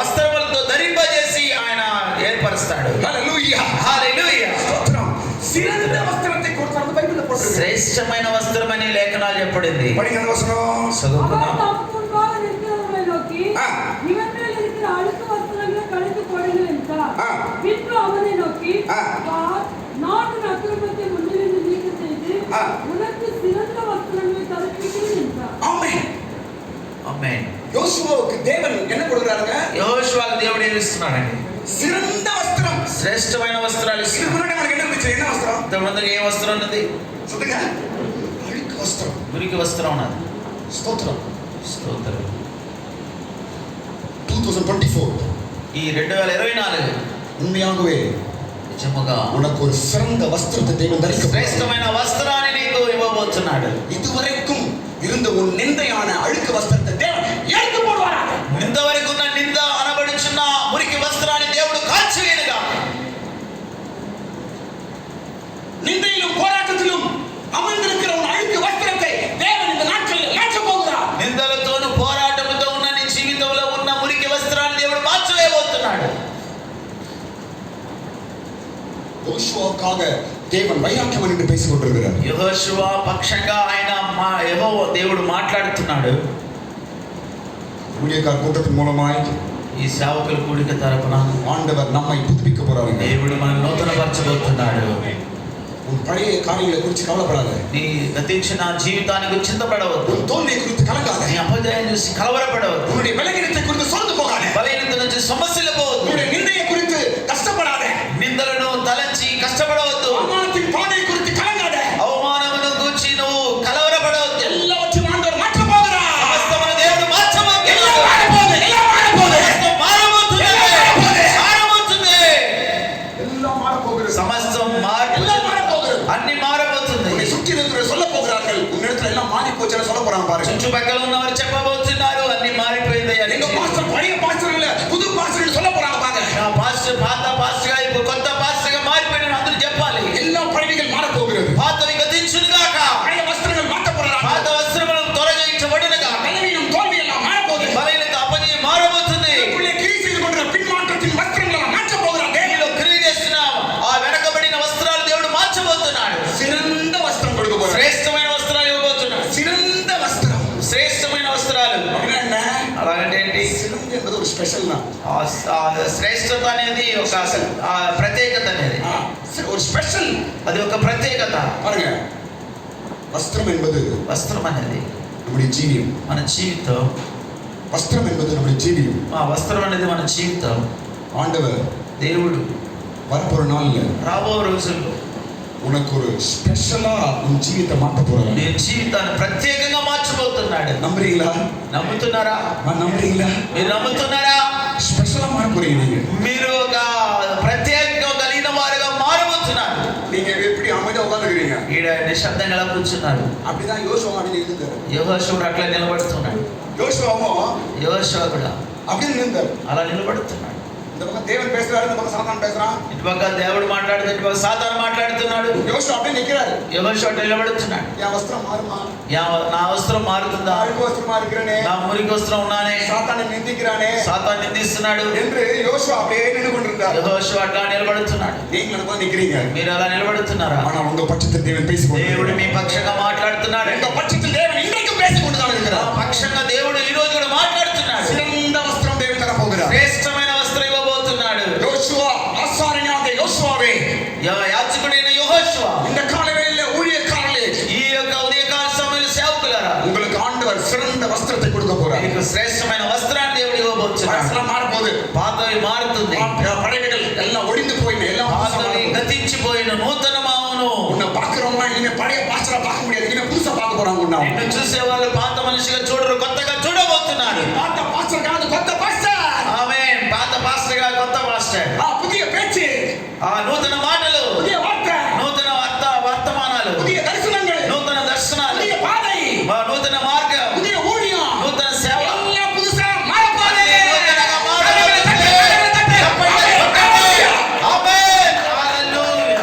వస్త్రములతో ధరింపజేసి ఆయన ఏర్పరుస్తాడు. ஹalleluya, హల్లెలూయా. ஸ்தோத்திரம். சிறந்த வஸ்திரத்தை கொடுத்தார். அந்த பைபிள்ல போட்டிருக்கு. శ్రేష్టమైన వస్త్రం అని లేఖనాలు చెప్పబడింది. படிங்க அந்த வசனம். அவர் చదువుకుందాం. தமக்கு முன்பாக நிற்கிறவர்களை நோக்கி, ஆ. இவன் மேல் இருக்கிற அழுக்கு வஸ்திரங்களை கழித்து போடுங்கள் என்றார். ஆ. பின்பு அவனை நோக்கி, ஆ. பார், நான் உன் அக்கிரமத்தை முன்னிலிருந்து நீக்க செய்து ஆ. உனக்கு சிறந்த வஸ்திரங்களை தரிப்பிக்கிறேன் என்றார். ஆமென். ఆమేన్. யோசுவாவுக்கு தேவன் என்ன கொடுக்குறாருங்க? యెహోషువకు దేవుడు ఏమి ఇస్తున్నాడండి? சிறந்த வஸ்திரம். శ్రేష్టమైన వస్త్రాలు இதுக்கு ఇస్తున్నాడు. முன்னாடி మనకి என்ன இருந்துச்சு? என்ன வஸ்திரம்? ఇంతకుముందు ఏ వస్త్రం ఉన్నది? சொல்லுங்க. அழுக்கு வஸ்திரம். మురికి వస్త్రం ఉన్నది. ஸ்தோத்திரம். స్తోత్రం. 2024 ఈ 2024 உண்மையாகவே నిజముగా உனக்கு ஒரு சிறந்த வஸ்திரத்தை தேவன் தரிக்க శ్రేష్టమైన వస్త్రాన్ని నీకు ఇవ్వబోతున్నాడు. இதுவரைக்கும் இருந்த உன் நிந்தையான அழுக்கு வஸ்திரத்தை தேவன் எடுத்து போடுவாராக. ఇంతవరకు ఉన్న నింద అనబడుచున్న మురికి వస్త్రాన్ని దేవుడు కాల్చివేయనుగా. நிந்தையிலும் போராட்டத்திலும் அமர்ந்திருக்கிற உன் அழுக்கு வஸ்திரத்தை தேவன் இந்த நாட்களில் மாற்ற போகிறார். నిందలతోను పోరాటముతో ఉన్న నీ జీవితంలో ఉన్న మురికి వస్త్రాన్ని దేవుడు మార్చివేయబోతున్నాడు. யோசுவாவுக்காக தேவன் வைராக்கியம் என்று பேசிக் கொண்டிருக்கிறார். యెహోషువ పక్షంగా ఆయన దేవుడు మాట్లాడుతున్నాడు. ஊழியக்கார கூட்டத்தின் மூலமாய் ఈ సేవకుల కూడిక తరపున ஆண்டவர் நம்மை புதுப்பிக்க போறாரு. దేవుడు మనం నూతనపరచబోతున్నాడు. உன் பழைய காரியங்களை குறித்து கவலைப்படாத. నీ గతించిన జీవితానికి చింతపడవద్దు. உன் தோல்வியை குறித்து கலங்காத. నీ అపజయం చూసి కలవరపడవద్దు. உன்னுடைய பலகீனத்தை குறித்து சோர்ந்து போகாத. బలహీనత నుంచి సమస్యలు పోవద్దు. உன்னுடைய நிந்தையை குறித்து கஷ்டப்படாத. నిందలను తలంచి కష్టపడవద్దు. அவமானத்தின் பாதை குறித்து கலங்காத. అవమానమును గూర్చి నువ్వు కలవరపడవద్దు. எல்லாவற்றையும் ஆண்டவர் மாற்ற போகிறார். సమస్తమును దేవుడు మార్చబోతున్నాడు. எல்லாம் மாறப்போகுது, எல்லாம் மாறப்போகுது. సమస్తం మారబోతున్నది. మారబోతుంది. எல்லாம் மாறப்போகிறது. సమస్తం మార్పు எல்லாம் மாறப்போகிறது. అన్ని మారబోతుంది. உன்னை சுற்றி இருக்கிற சொல்ல போகிறார்கள், உன்னிடத்துல எல்லாம் மாறி போச்சுன்னு சொல்ல போறாங்க பாருங்க. చుట్టుపక్కల ఉన్నవారు చెప్పబోతున్నారు అన్ని మారిపోయింది అని. எங்க பாஸ்டர் பழைய பாஸ்டர் இல்ல, புது பாஸ்டர் சொல்ல போறாங்க பாருங்க. నా పాస్టర్ పాత పాస్టర్ గా ఇప్పుడు కొత్త పాస్టర్ గా మారిపోయిన అందరూ చెప్పాలి. எல்லா பழவிகள் மாற போகிறது. పాతవి గతించునుగాక. பழைய வஸ்திரங்கள் மாற்ற போறாங்க. పాత వస్త్రములను తొలగించబడునుగా. பலவீனம் தோல்வி எல்லாம் மாற போகுது. బలహీనత అపజయం మారబోతుంది. உள்ளே கிரியை செய்து கொண்டிருக்கிற பின்மாற்றத்தின் வஸ்திரங்கள் எல்லாம் மாற்ற போகிறாங்க. నీలో క్రియ చేస్తున్న ఆ వెనకబడిన వస్త్రాలు దేవుడు మార్చబోతున్నాడు. சிறந்த வஸ்திரம் கொடுக்க போறாங்க. శ్రేష్టమైన వస్త్రాలు ఇవ్వబోతున్నాడు. சிறந்த வஸ்திரம். శ్రేష్టమైన వస్త్రాలు அப்படின்னா என்ன? అలాగంటే ఏంటి? சிறந்த என்பது ஒரு ஸ்பெஷல் தான். ఆ శ్రేష్టత అనేది ఒక ఆ ప్రత్యేకత అనేది ஒரு ஸ்பெஷல். అది ఒక ప్రత్యేకత. பாருங்க, வஸ்திரம் என்பது వస్త్రం అనేది நம்முடைய ஜீவியம். మన జీవితం. வஸ்திரம் என்பது நம்முடைய ஜீவியம். ఆ వస్త్రం అనేది మన జీవితం. ஆண்டவர் దేవుడు வரப்போற நாள்ல రాబో రోజుల్లో உனக்கு ஒரு ஸ்பெஷலா உன் ஜீவித்தை மாத்த போறாரு. నీ జీవితాన్ని ప్రత్యేకంగా మార్చబోతున్నాడు. நம்புறீங்களா? నమ్ముతున్నారా? நம்புறீங்களா? మీరు నమ్ముతున్నారా? ஸ்பெஷலா மாற போறீங்க நீங்க. మీరు ఒక ప్రత్యేకంగా కలిగిన వారుగా మారబోతున్నారు. நீங்க எப்படி அமைதியா உட்கார்ந்துக்கிறீங்க? ఈడ నిశ్శబ్దంగా ఎలా కూర్చున్నారు? அப்படிதான் யோசுவா அப்படி இருந்தாரு. యెహోషువ అట్లా నిలబడుతున్నాడు. యోషువ కూడా அப்படி நின்றாரு. అలా నిలబడుతున్నాడు. இந்த பக்கம் தேவன் பேசுறாரு, இந்த பக்கம் சாத்தான் பேசுறான். ఇటు పక్క దేవుడు మాట్లాడుతూ ఇటు పక్క సాతాను మాట్లాడుతున్నాడు. யோசுவா அப்படியே நிக்கிறாரு. యెహోషువ అట్లా నిలబడుతున్నాడు. என் వస్త్రం మారుமா? నా వస్త్రం మారుతుందా? அழுக்கு వస్త్రமா இருக்கிறனே, నా మురికి వస్త్రం ఉన్నానే, சாத்தானை நிந்திக்கிறானே సాతాను నిందిస్తున్నాడు என்று யோசுவா அப்படியே நின்று கொண்டிருந்தார். యెహోషువ అట్లా నిలబడుతున్నాడు. நீங்க அங்க நிக்கிறீங்க. మీరు అలా నిలబడుతున్నారా? ஆனா உங்க பட்சத்தில் தேவன் பேசிக்கொண்டு దేవుడు మీ పక్షంగా మాట్లాడుతున్నాడు. உங்க பட்சத்தில் தேவன் இன்றைக்கும் பேசிக்கொண்டு தான் ఆ இருக்கிறார். పక్షంగా దేవుడు ఈ రోజు కూడా మాట్లాడుతున్నాడు. சிறந்த வஸ்திரம் தேவன் தர போகிறார். శ్రేష్టమైన వస్త్రం ఇవ్వబోతున్నాడు. யோசுவா ஆசாரியனாக யோசுவாவே, యాజకుడైన యెహోషువ, இந்த காலவேளையிலே ஊழியக்காரர்களே, ఈ యొక్క ఉదయకాల సమయంలో సేవకులారా, உங்களுக்கு ஆண்டவர் சிறந்த வஸ்திரத்தை கொடுக்க போறார். మీకు శ్రేష్టమైన వస్త్రాన్ని దేవుడు ఇవ్వబోతున్నాడు. வஸ்திரம் மாற போகுது. పాతవి మారుతుంది. பழையவைகள் எல்லாம் ஒளிந்து போயின, எல்லாம் పాతవి గతించిపోయిన నూతనమావును. உன்னை பார்க்கிறவங்க இனிமே பழைய பாஸ்டரா பார்க்க முடியாது, இனிமே புதுசா பார்க்க போறாங்க. உன்னை నిన్ను చూసే వాళ్ళు పాత మనిషిగా చూడరు, కొత్తగా చూడబోతున్నారు. பார்த்த பாஸ்டர் காது కొత్త பாஸ்டர். ఆమేన్. పాత పాస్టర్ గా కొత్త పాస్టర్. புதிய பேச்சு, నూతన మాటలు, புதிய వార్త, నూతన వర్తమానాలు, புதிய தரிசனங்கள், నూతన దర్శనాలు, புதிய பாதை, నూతన మార్గం, புதிய ஊழியம், నూతన సేవ, எல்லாம் புதுசா மாறப்போகுது. నూతనంగా మారబోతుంది. ఆమేన్. హల్లెలూయా.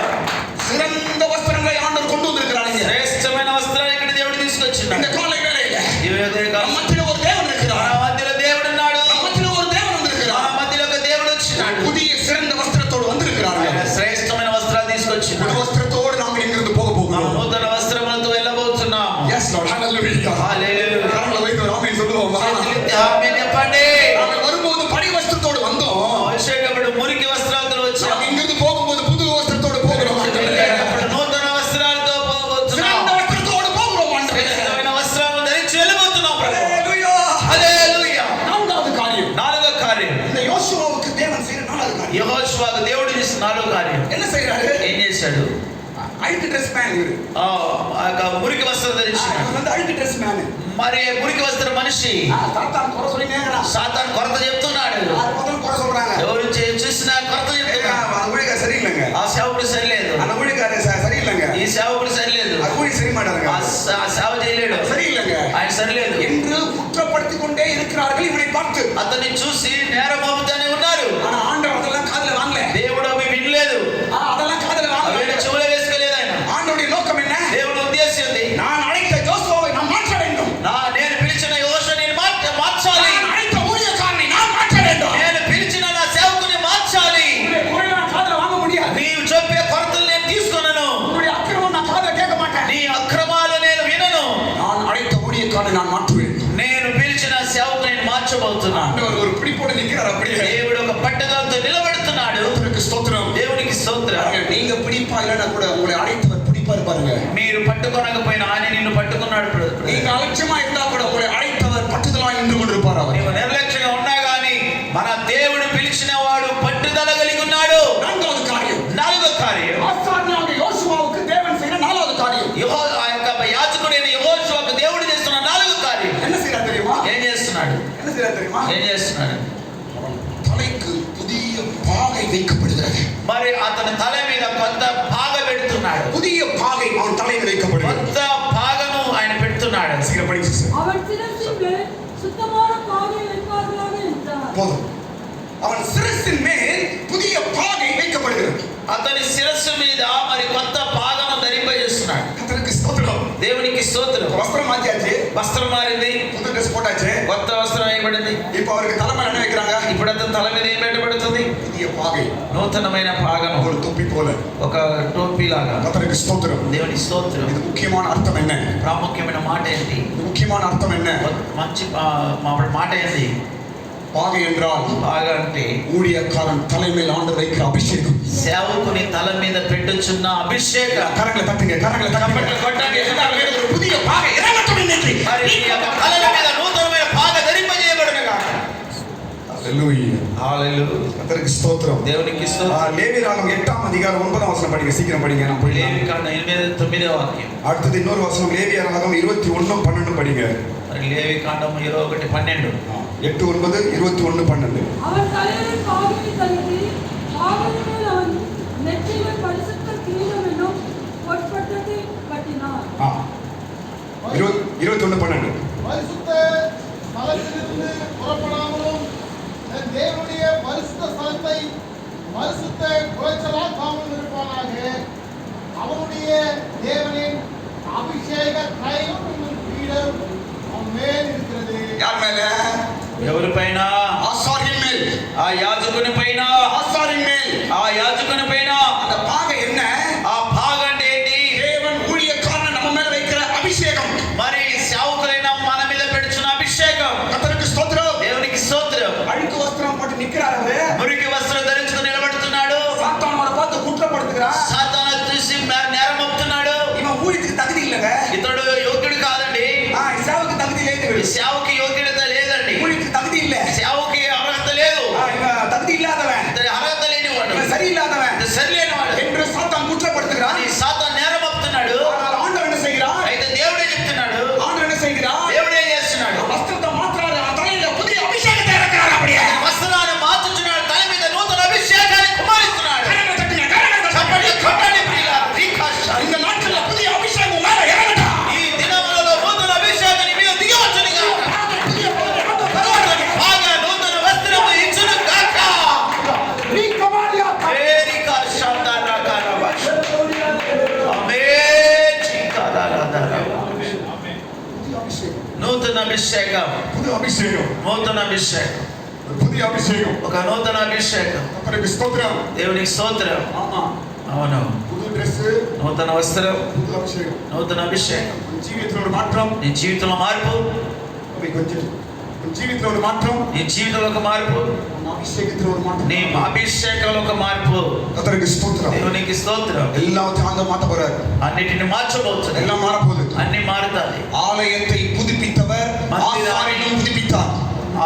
சிறந்த வஸ்திரங்களை ஆண்டவர் கொண்டு வந்திருக்கிறார். శ్రేష్టమైన వస్త్రాలు ఇక్కడ దేవుడు తీసుకొచ్చిండు. இந்த காலை வேளையில ఈ ఉదయకాలం நம்ம மத்தியில ஒரு தேவன் మన இருக்கிறார். మధ్యలో దేవుడు ఉన్నాడు. நம்ம మధ్యలో ஒரு தேவன் మన வந்திருக்கிறார். మధ్యలో ఒక దేవుడు వచ్చినాడు. புதிய சிறந்த வஸ்திரத்தோடு வந்திருக்கிறார்கள். ఆయన శ్రేష్టమైన వస్త్రాలు తీసుకొచ్చిండు. புது వస్త్రத்தோடு நாம் இங்கிருந்து போக మనం போகிறோம். నూతన వస్త్రములతో వెళ్ళబోతున్నాం. Yes Lord, hallelujah. హల్లెలూయా. கரங்களை வைத்து ஒரு ஆமென் சொல்லுவோமா? చేతులెత్తి ఆమేన్ చెప్పండి. நாம் வரும்போது பழைய வஸ்திரத்தோடு வந்தோம். వచ్చేటప్పుడు మురికి వస్త్రాలతో వచ్చాం. நாம் இங்கிருந்து போகும்போது புது வஸ்திரத்தோடு போகிறோம். వెళ్ళేటప్పుడు నూతన వస్త్రాలతో పోబోతున్నాం. சிறந்த வஸ்திரத்தோடு போகிறோம். శ్రేష్టమైన వస్త్రాలను ధరించి వెళ్ళబోతున్నాం. ஹalleluya. హల్లెలూయా. நான்காவது காரியம், నాలుగో కార్యం, இந்த யோசுவாவுக்கு தேவன் செய்யற நாலாவது காரியம். యెహోషువకు దేవుడు చేసిన నాలుగో కార్యం என்ன செய்யறாரு? ఏం చేశాడు? அழுக்கு ட்ரெஸ் மேன் இவரு. మురికి వస్త్రం ధరించాడు. இவர் வந்து அழுக்கு ட்ரெஸ் மேன். మరి మురికి వస్త్రం మనిషి சாத்தான் குறை சொல்லி நேரறான். సాతాను కొరత చెప్తున్నాడు. யார் முதல்ல குறை சொல்றாங்க? ఎవరు చూసినా కొరత చెప్తున్నాడు. அந்த ஊழியக்காரர் சரியில்லைங்க. ఆ సేవకుడు సరిలేదు, அந்த ஊழியக்காரர் சரியில்லைங்க. ఈ సేవకుడు సరిలేదు, அது ஊழியம் செய்ய மாட்டாருங்க. ఆ సేవ చేయలేడు, சரியில்லைங்க ఆయన సరిలేదు என்று குற்றப்படுத்திக் கொண்டே இருக்கிறார்கள் இவனை பார்த்து. అతన్ని చూసి నేరం మోపుతానే ఉన్నారు. ஆனா ஆண்டவர் அதெல்லாம் காதுல வாங்கல. దేవుడు అవి వినలేదు, அதெல்லாம் காதுல வாங்கல. అవి చెవులో వేసుకోలేదు. ఆయన ஆண்டவருடைய நோக்கம் என்ன? దేవుడు ఉద్దేశం ఉంది, நான் அழைத்த யோசுவாவை நான் மாற்ற வேண்டும். నేను పిలిచిన యెహోషువని మార్చాలి, நான் அழைத்த ஊழியக்காரனை நான் மாற்ற வேண்டும். నేను పిలిచిన నా సేవకుని మార్చాలి. உன்னுடைய குறை நான் காதுல வாங்க முடியாது. నీవు చెప్పే కొరతలు నేను తీసుకొనను, உன்னுடைய அக்கிரமம் நான் காதுல கேட்க மாட்டேன். నీ అక్రమాలు నేను వినను. நான் அழைத்த ஊழியக்காரனை நான் மாற்றுவேன். నేను పిలిచిన సేవకుని నేను మార్చబోతున్నాను. ஆண்டவர் ஒரு பிடிப்போடு நிக்கிறார். அப்படியே దేవుడు ఒక పట్టుదలతో నిలబడుతున్నాడు. கர்த்தருக்கு ஸ்தோத்திரம். దేవునికి స్తోత్రం. பாருங்க, நீங்க பிடிப்பா இல்லைன்னா கூட உங்களை அழைத்தவர் பிடிப்பா இருப்பாருங்க. మీరు పట్టుకొనకపోయినా ఆయన నిన్ను పట్టుకున్నాడు. நீங்க அலட்சியமா இருந்தா கூட உங்களை அழைத்தவர் பட்டுதலா நின்று கொண்டிருப்பார். அவர் నీవు నిర్లక్ష్యంగా ఉన్నా గానీ మన దేవుడు పిలిచిన వాడు పట్టుదల కలిగి ఉన్నాడు. நான்காவது காரியம், నాలుగో కార్యం, ஆசாரியனாக யோசுவாவுக்கு தேவன் செய்யற நாலாவது காரியம். ఆ యొక్క యాజకుడైన యెహోషువకు దేవుడు చేస్తున్న నాలుగో కార్యం என்ன செய்யறாரு தெரியுமா? ఏం చేస్తున్నాడు? என்ன செய்யறாரு தெரியுமா? ఏం చేస్తున్నాడు? தலைக்கு புதிய பாகை வைக்கப்படுகிறது. మరి అతని తల మీద కొత్త పాగ పెడుతున్నాడు. புதிய பாகை அவன் தலையில் வைக்கப்படுகிறது. కొత్త పాగను ఆయన పెడుతున్నాడు. சீக்கிரம் படிங்க sister. அவன் சிரசின் மேல் சுத்தமான பாகை வைப்பார்களாக என்றார். போதும். அவன் சிரசின் மேல் புதிய பாகை வைக்கப்படுகிறது. అతని శిరస్సు మీద మరి కొత్త పాగను ధరింపజేస్తున్నాడు. கர்த்தருக்கு ஸ்தோத்திரம். దేవునికి స్తోత్రం. வஸ்திரம் மாத்தியாச்சு, వస్త్రం మారింది, புது ட்ரெஸ் போட்டாச்சு. కొత్త వస్త్రం వేయబడింది. இப்போ அவருக்கு தலைமையில என்ன வைக்கிறாங்க? ఇప్పుడు అతని తల మీద ఏం పెట్టబడుతుంది? புதிய பாகை, నూతనమైన పాగను, ஒரு தொப்பி போல. ఒక టోపీ లాగా. கர்த்தருக்கு ஸ்தோத்திரம். దేవుని స్తోత్రం. இது முக்கியமான அர்த்தம் என்ன? ప్రాముఖ్యమైన మాట ఏంటి? இது முக்கியமான அர்த்தம் என்ன? మంచి మాట ఏంటి? பாகை என்றால் పాగ అంటే ஊழியக்காரன் தலைமையில் ஆண்டவர் வைக்கிற அபிஷேகம். సేవకుని తల మీద పెట్టుచున్న అభిషేకం. கரங்களை தட்டுங்க, கரங்களை చప్పట్లు தட்டுங்க. కొట్టండి. ஒரு புதிய பாகை இறங்கட்டும் இன்னைக்கு. మరి నీ యొక్క తలల మీద నూతనమైన పాగ ధరింపజేయబడునుగా. హల్లెలూయా. హల్లెలూయా. கர்த்தருக்கு ஸ்தோத்திரம். దేవునికి స్తోత్రం. லேவியராகமம் 8ஆம் அதிகாரம் 9ஆம் வசனம் படிங்க. சீக்கிரம் படிங்க. நான் போய் లేవికాండం 8-9 వాక్యం. அடுத்தது இன்னொரு வசனம் லேவியராகமம் 21-12 படிங்க. మరి లేవికాండం 21-12. 8, 9, 21, 12. அவன் தலையில் காவிரி தழுவி காவிரி மேல் அவன் நெற்றியில் பரிசுத்த கிரீடம் என்னும் பொற்பட்டத்தை கட்டினான். 21, 12. பரிசுத்த ஸ்தலத்திலிருந்து புறப்படாமலும் தன் தேவனுடைய பரிசுத்த ஸ்தலத்தை பரிசுத்த குலைச்சலாக்காமல் இருப்பானாக. அவனுடைய தேவனின் அபிஷேக தைலம் என்னும் பீடம் அவன் மேல் இருக்கிறது. யார் மேல? ఎవరి పైన? ஆசாரியன் மேல். ఆ యాజకుని పైన. ஆசாரியன் மேல். ఆ యాజకుని పైన. அந்த பாகை என்ன? ఆ భాగం అంటే ఏంటి? தேவன் ஊழியக்காரன் நம்ம மேல வைக்கிற அபிஷேகம். మరి సేవకులైన మన మీద పెడుచున్న అభిషేకం. கர்த்தருக்கு ஸ்தோத்திரம். దేవునికి స్తోత్రం. அழுக்கு வஸ்திரம் போட்டு நிக்கிறாரு அவரு. మురికి వస్త్రం ధరించుకొని నిలబడుతున్నాడు. சாத்தான் அவரை பார்த்து குற்றப்படுத்துகிறான். సాతాను చూసి నేరం మోపుతున్నాడు. இவன் ஊழியத்துக்கு தகுதி இல்லங்க. ఇతడు యోగ్యుడు కాదండి. సేవకు తகுதி లేదు. ఈ సేవకి యోగ్యత లేదండి. ஊழியத்துக்கு தகுதி இல்ல. సేవకి అర్హత లేదు. இவன் தகுதி இல்லாதவன். ఇతడు అర్హత లేనివాడు. இவன் சரியில்லாதவன் ఇతడు సరిలేనివాడు என்று சாத்தான் குற்றப்படுத்துகிறான். ఈ సాతాను నేరం మోపుతున్నాడు. ஆனால் ஆண்டவர் என்ன செய்கிறார்? అయితే దేవుడే చెప్తున్నాడు. ஆண்டவர் என்ன செய்கிறார்? దేవుడే చేస్తున్నాడు. வஸ்திரத்தை மாற்றாரு. அவன் தலையில புதிய அபிஷேகத்தை இறக்குறாரு. அப்படியே వస్త్రాన్ని మార్చుచున్నాడు. తల మీద నూతన అభిషేకాన్ని కుమారిస్తున్నాడు. கரங்களை தட்டுங்க, கரங்களை చప్పట్లు தட்டுங்க. కొట్టండి ప్రియులారా. రీకాష. இந்த நாட்கள்ல புதிய அபிஷேகம் மேல இறங்கட்டும். ఈ దినములలో నూతన అభిషేకాన్ని మీద దిగవచ్చును గాక. புதிய பதவி ஆண்டவர் தருவார். బాగా నూతన వస్త్రము ఇచ్చును గాక. நீக்கமாடியா రీకాష దరకరబష. ఆమేన్. చీకదరదర. புதிய அபிஷேகம். నూతన అభిషేకం. புதிய அபிஷேகம். నూతన అభిషేకం. புதிய அபிஷேகம். ఒక నూతన అభిషేకం. கர்த்தருக்கு ஸ்தோத்திரம். దేవునికి స్తోత్రం. ஆமா. అవును. புது Dress, నూతన వస్త్రం, புது அபிஷேகம். నూతన అభిషేకం. உன் జీవితంలో ஒரு மாற்றம். నీ జీవితంలో మార్పు. அப்படி கொஞ்சம் உன் జీవితంలో ஒரு மாற்றம். నీ జీవితంలో ఒక మార్పు. உன் அபிஷேகத்துல ஒரு மாற்றம். నీ అభిషేకంలో ఒక మార్పు. கர்த்தருக்கு ஸ்தோத்திரம். దేవునికి స్తోత్రం. எல்லாத்தையும் ஆண்டவர் மாத்த போறாரு. అన్నిటిని మార్చబోతుంది. எல்லாம் மாறப்போகுது. అన్ని మారుతాయి. ஆலயத்தை புதுப்பித்தவர் ஆசாரியனும் புதுப்பித்தார்.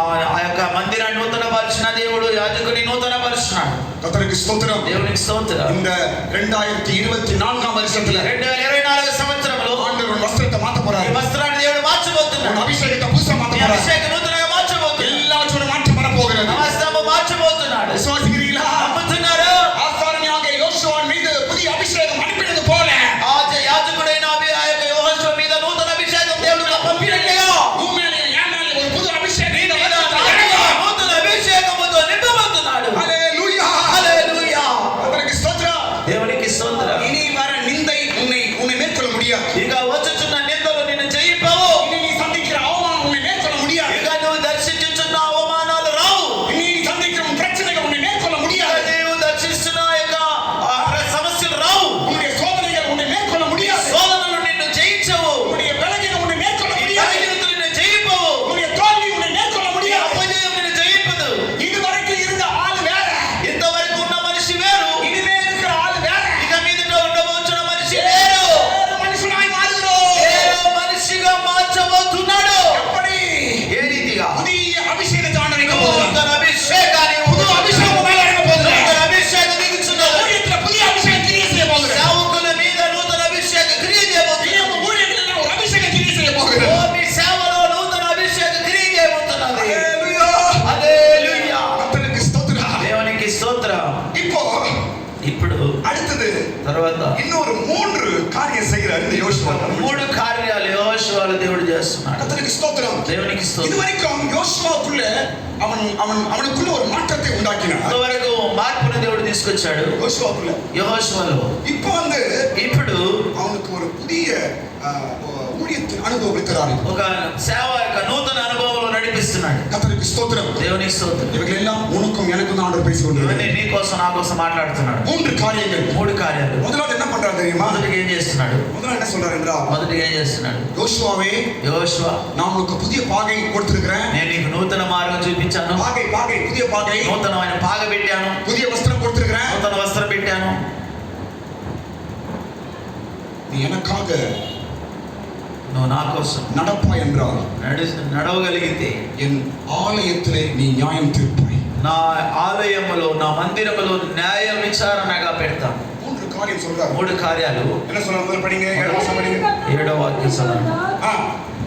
ఆ యొక్క మందిరాన్ని నూతన పరిచిన దేవుడు యాజకుని నూతన పరిచినాడు. கர்த்தருக்கு ஸ்தோத்திரம். దేవునికి స్తోత్రం. இந்த 2024 வருஷத்துல 2024 సంవత్సరంలో ஆண்டவர் வஸ்திரத்தை மாத்த ఈ போறாரு. వస్త్రాన్ని దేవుడు మార్చబోతున్నాడు. உன் அபிஷேகத்தை புதுசா மாத்த ఈ போறாரு. అభిషేకం నూతనంగా మార్చబోతున్నాడు. எல்லாத்தோட மாற்றம் வரப்போகிறது. సమస్తము మార్చబోతున్నాడు. விசுவாசிக்கிறீங்களா? నమ్ముతున్నారు? ஆசாரியனாக யோசுவாவின் மீது புதிய அபிஷேகம் அனுப்பினது போல ఆ యాజకుడైన ఆ యొక్క యోహోషువ మీద నూతన అభిషేకం దేవుడు పంపినట్లుగా உன் மேலே என் மேலே ஒரு புது அபிஷேகம் இந்த మీద வருஷத்துல இறங்கும். నూతన అభిషేకముతో నింపబోతున్నాడు. ஹல்லேலூயா. హల్లెలూయా. கர்த்தருக்கு ஸ்தோத்திரம். దేవునికి స్తోత్రం. இனி வர நிந்தை உன்னை மேற்கொள்ள முடியாது. ఇక వచ్చుచున్న నిందలు నిన్ను జయింపవు. இனி நீ சந்திக்கிற அவமானம் உன்னை மேற்கொள்ள முடியாது. ఇక నువ్వు దర్శించుచున్న అవమానాలు రావు. இனி நீ சந்திக்கிற உன் பிரச்சனைகள் உன்னை மேற்கொள்ள ఇక முடியாது. నీవు దర్శిస్తున్న యొక్క సమస్యలు రావు. உன்னுடைய சோதனைகள் உன்னை மேற்கொள்ள முடியாது. శోధనలు నిన్ను జయించవు. உன்னுடைய பலகீனம் உன்னை மேற்கொள்ள ఈ முடியாது. బలహీనతలు నిన్ను జయింపవు. உன்னுடைய தோல்வி உன்னை மேற்கொள்ள ఈ முடியாது. అపజయం నిన్ను జయింపదు. இதுவரைக்கும் இருந்த ஆள் வேற, ఇంతవరకు ఉన్న మనిషి వేరు. இனிமே இருக்கிற ஆள் வேற. ఇక మీదట ఉండబోచున్న మనిషి వేరు. வேறு மனுஷனாய் மாறுகிறோம். వేరే మనిషిగా మార్చబోతున్నాడు. எப்படி? ఏ రీతిగా? புதிய அபிஷேகத்தை ஆண்டவர் வைக்க போகிறார். నూతన అభిషేకాన్ని புது அபிஷேகம் மேல இறங்க போகுது. నూతన అభిషేకం దిగుచున్నది. ஊழியத்துல புதிய அபிஷேகம் கிரியை செய்ய போகுது. సేవకుల మీద నూతన అభిషేక క్రియ చేయబోతున్నది. இனி உங்க ஊழியத்துல ஒரு அபிஷேகம் கிரியை செய்ய போகுது. ఓ మీ సేవలో నూతన అభిషేక క్రియ చేయబోతున్నది. ஹல்லேலூயா. హల్లెలూయా. கர்த்தருக்கு ஸ்தோத்திரம். దేవునికి స్తోత్రం. இப்போ ఇప్పుడు அடுத்தது తర్వాత இன்னொரு 3 காரியம் செய்கிறார் இந்த யோசுவா. 3 కార్యాలు యోషువలో దేవుడు చేస్తున్నాడు. கர்த்தருக்கு ஸ்தோத்திரம். దేవునికి స్తోత్రం. இதுவரைக்கும் யோசுவாக்குள்ள அவனுக்குள்ள ஒரு மாற்றத்தை உண்டாக்கினார். ఇంతవరకు మార్పును దేవుడు తీసుకొచ్చాడు யோசுவாக்குள்ள. యెహోషువలో. இப்போ ఇప్పుడు அவனுக்கு ஒரு புதிய ஊழியத்தின் அனுபவம் இருக்கிறார். ఒక సేవ యొక్క నూతన అనుభవంలో నడిపిస్తున్నాడు. கர்த்தருக்கு ஸ்தோத்திரம். దేవునికి స్తోత్రం. இவர்கள் எல்லாம் உனக்கும் எனக்கும் தான் ஆண்டவர் பேசி ఇవన్నీ கொண்டிருக்கிறார். నీ కోసం నా కోసం మాట్లాడుతున్నాడు. 3 காரியங்கள். 3 కార్యాలు. முதலாவது என்ன பண்றாரு தெரியுமா? మొదటిగా ఏం చేస్తున్నాడు? முதல்ல என்ன சொல்றாரு என்றால், మొదటిగా ఏం చేస్తున్నాడు? யோசுவாவே, యెహోషువ, நான் உனக்கு புதிய பாகை கொடுத்திருக்கிறேன். నేను నీకు నూతన మార్గం చూపించాను. பாகை புதிய பாகை, నూతనమైన పాగ పెట్టాను. புதிய வஸ்திரம் கொடுத்திருக்கிறேன். నూతన వస్త్రం పెట్టాను. நீ எனக்காக నువ్వు నా కోసం நடப்பாய் என்றால் నడవగలిగితే என் ஆலயத்திலே நீ நியாயம் தீர்ப்பாய். నా ఆలయములో నా మందిరములో న్యాయ విచారణగా పెడతాను. 3 காரியம் சொல்றாரு. 3 కార్యాలు. என்ன சொல்றாரு? முதல்ல படிங்க, 7 வருஷம் படிங்க. 7వ వాక్యం చదవండి. ஆ,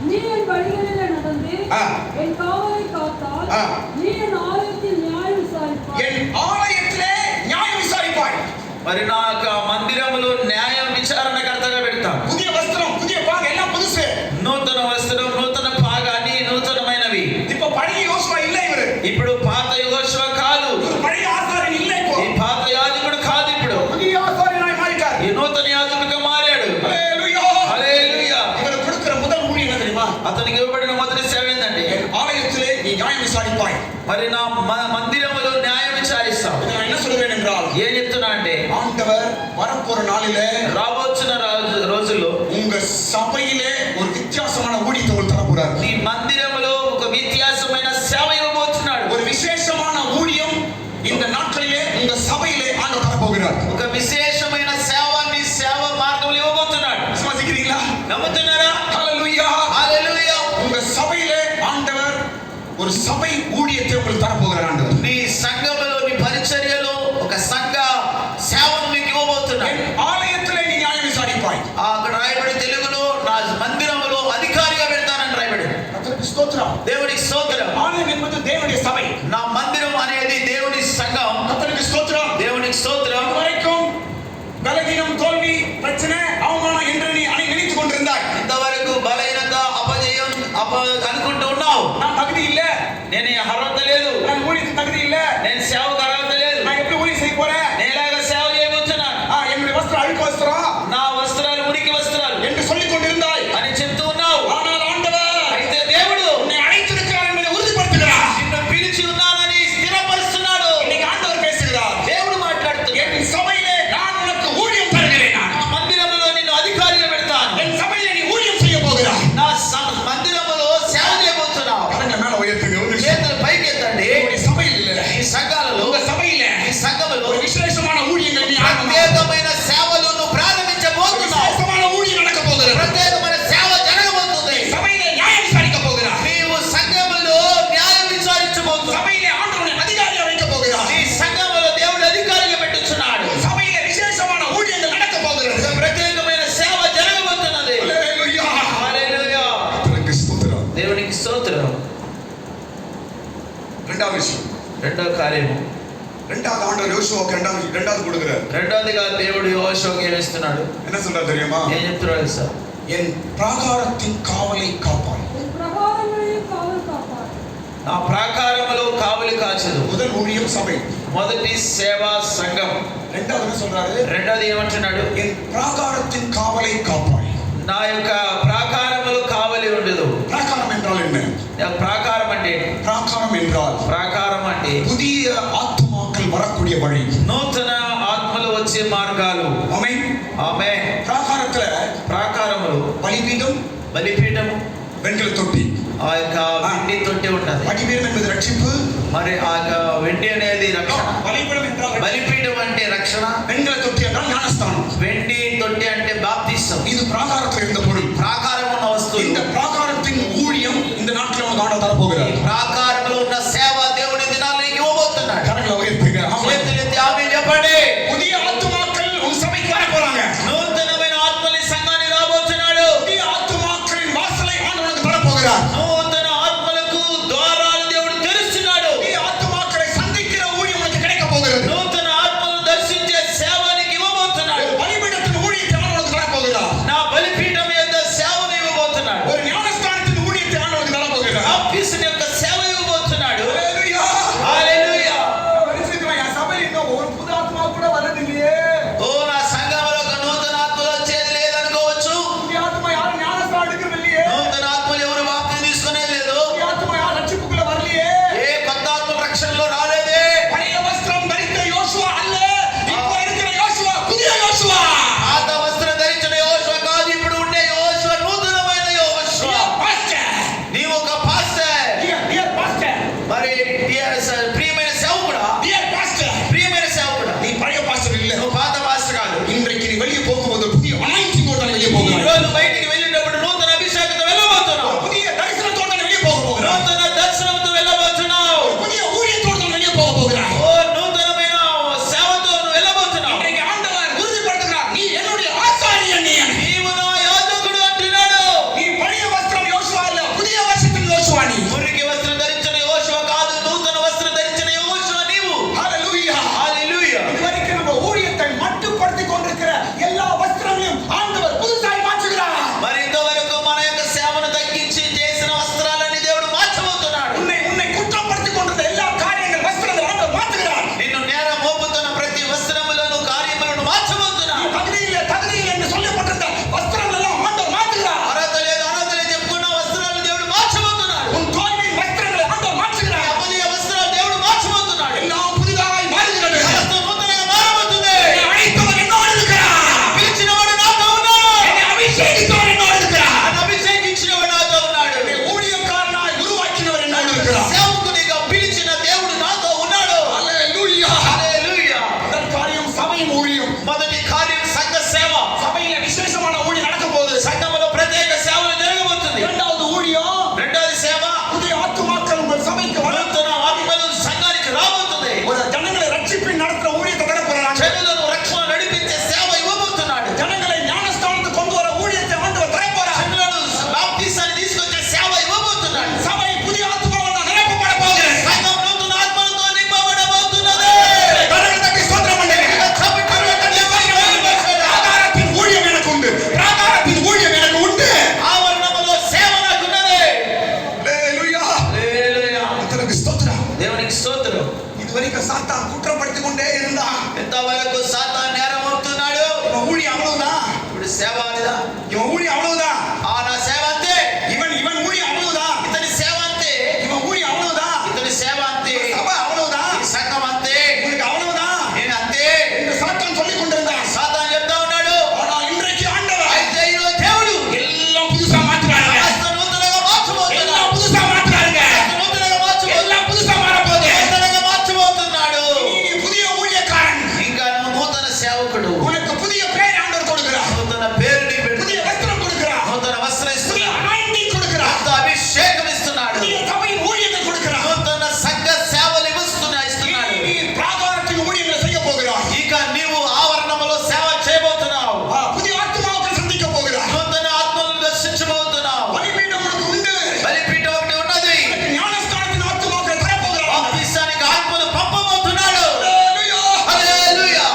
நீ என் வழிகளிலே நடந்து ஆ. என் காவலை காத்தால் ஆ. நீ என் ஆலயத்தில் நியாயம் விசாரிப்பாய். என் ஆலயத்திலே நியாயம் விசாரிப்பாய். మరి నా యొక్క మందిరములో న్యాయ విచారణకర్తగా పెడతాను. புதிய வஸ்திரம், புதிய பாகம் எல்லாம் புதுசு. నూతన వస్త్రం, నూతన పాగాన్ని, నూతనమైనవి. இப்ப பழைய யோசுவா இல்ல இவரு. ఇప్పుడు పాత యోషువ కాదు. இவரு பழைய ஆசாரியன் இல்ல இப்போ. ఈ పాత యాజకుడు కాదు ఇప్పుడు. புதிய ஆசாரியனாய் மாறிட்டார். ఈ నూతన యాజకుడిగా మారాడు. ஹல்லேலூயா. హల్లెలూయా. இவர் கொடுக்கிற முதல் ஊழியம் என்ன தெரியுமா? అతనికి ఇవ్వబడిన మొదటి సేవ ఏంటండి? என் ஆலயத்திலே நீ நியாயம் விசாரிப்பாய். మరి నా మందిరములో న్యాయం విచారిస్తాం. இதை நான் என்ன சொல்கிறேன் என்றால், ఏం చెప్తున్నా అంటే ஆண்டவர் வரப்போற நாளிலே రాబోతున్న రోజుల్లో உங்க சபையிலே ஒரு வித்தியாசமான ஊழியத்தை உங்களுக்கு தர போறார். నీ మందిరములో ఒక వ్యత్యాసమైన సేవ ఇవ్వబోతున్నాడు. ஒரு விசேஷமான ஊழியம் இந்த நாட்களிலே உங்க சபையிலே ஆண்டவர் தர போகிறார். ఒక విశేషమైన సేవ నీ సేవ మార్గంలో ఇవ్వబోతున్నాడు. விசுவாசிக்கிறீங்களா? నమ్ముతున్నారా? ஹல்லேலூயா. హల్లెలూయా. உங்க சபையிலே ஆண்டவர் ஒரு சபை ஊழியத்தை உங்களுக்கு தர போகிறார். ஆண்டவர் నీ సంఘములో నీ పరిచర్యలో ఒక సంఘ సేవను మీకు ఇవ్వబోతున్నాడు. என் ஆலயத்திலே நீ நியாயம் விசாரிப்பாய். అక్కడ రాయబడి తెలుగులో నా మందిరములో అధికారిగా పెడతానని రాయబడి. கர்த்தருக்கு ஸ்தோத்திரம். దేవునికి స్తోత్రం. ஆலயம் என்பது தேவனுடைய சபை. నా మందిరం అనేది దేవుని సంఘం. கர்த்தருக்கு ஸ்தோத்திரம். దేవునికి స్తోత్రం. இதுவரைக்கும் பலவீனம், தோல்வி, பிரச்சனை, அவமானம் என்று நீ நினைத்துக் கொண்டிருந்தாய். ఇంతవరకు బలహీనత, అపజయం అనుకుంటూ ఉన్నావు. நான் தகுதி இல்ல, నేను ఈ అర్హత లేదు, நான் ஊழியத்துக்கு தகுதி இல்ல, నేను సేవకు అర్హత లేదు, நான் எப்படி ஊழியம் செய்ய போறேன், నేను ఎలాగ సేవ చేయబోతున్నాను, என்னுடைய வஸ்திரம் அழுக்கு வஸ்திரம் నా వస్త్రాలు మురికి వస్త్రాలు என்று சொல்லிக் கொண்டிருந்தாய். అని చెప్తూ ఉన్నావు. ஆனால் ஆண்டவர் అయితే దేవుడు உன்னை அழைத்திருக்கிறார் என்பதை உறுதிப்படுத்துகிறார். నిన్ను పిలిచి ఉన్నానని స్థిరపరుస్తున్నాడు. இன்னைக்கு ஆண்டவர் பேசுகிறார். దేవుడు మాట్లాడుతున్నాడు. என் சபையிலே நான் உனக்கு ஊழியம் தருகிறேன். నా మందిరములో నిన్ను అధికారిగా పెడతాను. என் சபையிலே நீ ஊழியம் செய்ய போகிறாய். నా మందిరములో సేవ చేయబోతున్నావు. கரங்களை மேல உயர்த்துங்க. ஒரு நிமிஷம். చేతులు పైకి ఎత్తండి. உன்னுடைய சபையில் இல்ல, ఈ సంఘాలలో, உங்க சபையில ఈ సంఘములో ஒரு விசேஷமான ஊழியங்கள் நீ ஆரம்பிக்க. ప్రత్యేకమైన సేవలను ప్రారంభించబోతున్నావు. விசேஷமான ஊழியம் நடக்க போகிறது. ప్రత్యేకమైన సేవ జరగబోతుంది. சபையிலே நியாயம் விசாரிக்க போகிறார். నీవు సంఘములో న్యాయం విచారించబోతున్నావు. சபையிலே ஆண்டவருடைய அதிகாரியை வைக்க போகிறார். నీ సంఘములో దేవుడు అధికారిగా పెట్టుచున్నాడు. சபையிலே விசேஷமான ஊழியங்கள் நடக்க போகிறது. ప్రత్యేకమైన సేవ జరగబోతున్నది. ஹல்லேலூயா. హల్లెలూయా. கர்த்தருக்கு ஸ்தோத்திரம். దేవునికి స్తోత్రం. இரண்டாவது விஷயம், రెండో కార్యము, இரண்டாவது ஆண்டவர் யோசுவாவுக்கு இரண்டாவது கொடுக்கிறார். రెండోదిగా దేవుడు యోషువకి ఏమిస్తున్నాడు? என்ன சொல்றாரு தெரியுமா? ఏం చెప్తున్నాడు సార్? என் பிராகாரத்தின் காவலை காப்பாய். என் பிரகாரங்களையும் காவல் காப்பாய். నా ప్రాకారములో కావలి కాచదు. முதல் ஊழியம் சபை. మొదటి సేవ సంఘం. இரண்டாவது என்ன சொல்றாரு? రెండోది ఏమంటున్నాడు? என் பிராகாரத்தின் காவலை காப்பாய். నా యొక్క ప్రాకారములు కావలి ఉండదు. பிராகாரம் என்றால் என்ன? ప్రాకారం అంటే, பிராகாரம் என்றால் ప్రాకారం అంటే புதிய ஆத்துமாக்கள் வரக்கூடிய வழி. నూతన ఆత్మలు వచ్చే మార్గాలు. ஆமென். ఆమేన్. பிராகாரத்துல ప్రాకారములు, பலிபீடம், బలిపీఠము, வெண்கல தொட்டி. ఆ యొక్క వెండి తొట్టి ఉంటది. பலிபீடம் என்பது ரட்சிப்பு. మరి ఆ యొక్క వెండి అనేది రక్షణ. பலிபீடம் என்றால் బలిపీఠం అంటే రక్షణ. வெண்கல தொட்டி என்றால் ஞானஸ்தானம். వెండి తొట్టి అంటే బాప్తిసం. இது பிராகாரத்தில் இருந்த பொருள். ప్రాకారం ఉన్న వస్తువు. இந்த பிராகாரத்தின் ஊழியம் இந்த நாட்கள் நமக்கு ஆண்டவர் தரப்போகிறார். ప్రాకారంలో ఉన్న సేవ దేవుడి దినాలకి ఇవ్వబోతున్నాడు. கரங்களை உயர்த்துங்க. ஆமென். చేతులెత్తి ఆమేన్ చెప్పండి. புதிய ஆத்துமாக்கள் உன் சபைக்கு வர போறாங்க. నూతనమైన ఆత్మల సంఘాన్ని రాబోతున్నాడు. புதிய ஆத்துமாக்களின் வாசலை ஆண்டவர் நமக்கு தரப்போகிறார். నూతన ఆత్మలకు ద్వారాలు దేవుడు తెరుస్తున్నాడు. புதிய ஆத்துமாக்களை சந்திக்கிற ஊழியம் உனக்கு கிடைக்க போகிறது. నూతన ఆత్మలను దర్శించే సేవ கர்த்தருக்கு ஸ்தோத்திரம். దేవునికి స్తోత్రం. இதுவரைக்கும் சாத்தான் குற்றப்படுத்திக் கொண்டே இருந்தான். ఎంతవరకు సాతాను నేరం మోపుతున్నాడు. இவன் ஊழி அவ்வளவுதான், ఇప్పుడు సేవ అనేదా? இவன் ஊழி அவ்வளவுதான், నా సేవ అంతే. இவன் ஊழி அவ்வளவுதான், ఇతని సేవ అంతే. இவன் ஊழி அவ்வளவுதான், ఇతని సేవ అంతే. சபை அவ்வளவுதான், ఈ సంఘం అంతే. உங்களுக்கு அவ்வளவுதான் నేను అంతే என்று சாத்தான் சொல்லிக் கொண்டிருந்தான். సాతాను చెప్తా ఉన్నాడు. ஆனால் இன்றைக்கு ஆண்டவர் అయితే ఈరోజు దేవుడు எல்லாம் புதுசா மாத்துறாங்க, సమస్త నూతనంగా మార్చబోతున్నాడు. எல்லாம் புதுசா மாத்துறாங்க, సమస్త నూతనంగా మార్చబోతున్నాడు. எல்லாம் புதுசா மாறப்போகுது. నూతనంగా మార్చబోతున్నాడు. நீ புதிய ஊழியக்காரன், ఇంకా నువ్వు నూతన సేవకుడు. உனக்கு புதிய பேர் ஆண்டவர் கொடுக்கிறார், నూతన పేరు నీకు புதிய పెడుతున్నాడు. வஸ்திரம் கொடுக்கிறார், నూతన వస్త్రం புதிய ఇస్తున్నాడు. anointing கொடுக்கிறார், నూతన అభిషేకం ఇస్తున్నాడు. புதிய சபையின் ஊழியங்கள் கொடுக்கிறார். నూతన సంఘ సేవలు ఇస్తున్నాడు. நீ பிராகாரத்தின் ஊழியங்களை செய்ய போகிறாய். ఇక నీవు ఆవరణములో సేవ చేయబోతున్నావు. புதிய ஆத்மாக்களை சந்திக்க போகிறாய். నూతన ఆత్మలను దర్శించబోతున్నావు. பலிபீடம் உனக்கு உண்டு. బలిపీఠం ఒకటి ఉన్నది. உனக்கு ஞானஸ்தானத்தின் ஆத்மாக்களை தரப்போகிறார். బాప్తిసానికి ఆత్మను పంపబోతున్నాడు. ஹல்லேலூயா. హల్లెలూయా.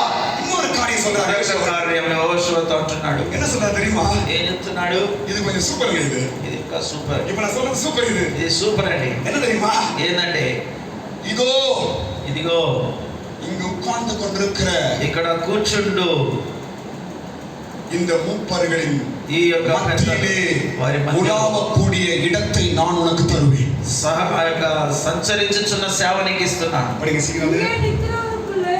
இன்னொரு காரியம் சொல்றாரு. యెహోషువతో అంటున్నాడు. என்ன சொல்றாரு தெரியுமா? ఏం చెప్తున్నాడు? இது கொஞ்சம் சூப்பர் இது. ఇది ఇంకా సూపర్. இப்ப நான் சொல்றது சூப்பர் இது. ఇది సూపర్ అండి. என்ன தெரியுமா? ఏందంటే இதோ ఇదిగో இங்கு உட்கார்ந்து கொண்டிருக்கிற ఇక్కడ కూర్చుండు இந்த மூப்பர்களின் ఈ యొక్క மத்தியிலே వారి మధ్య உலாவக்கூடிய இடத்தை நான் உனக்கு தருவேன். ఆ యొక్క సంచరించుచున్న సేవ నీకు ఇస్తున్నాను. படிங்க சீக்கிரம். இங்கே நிற்கிறவருக்குள்ளே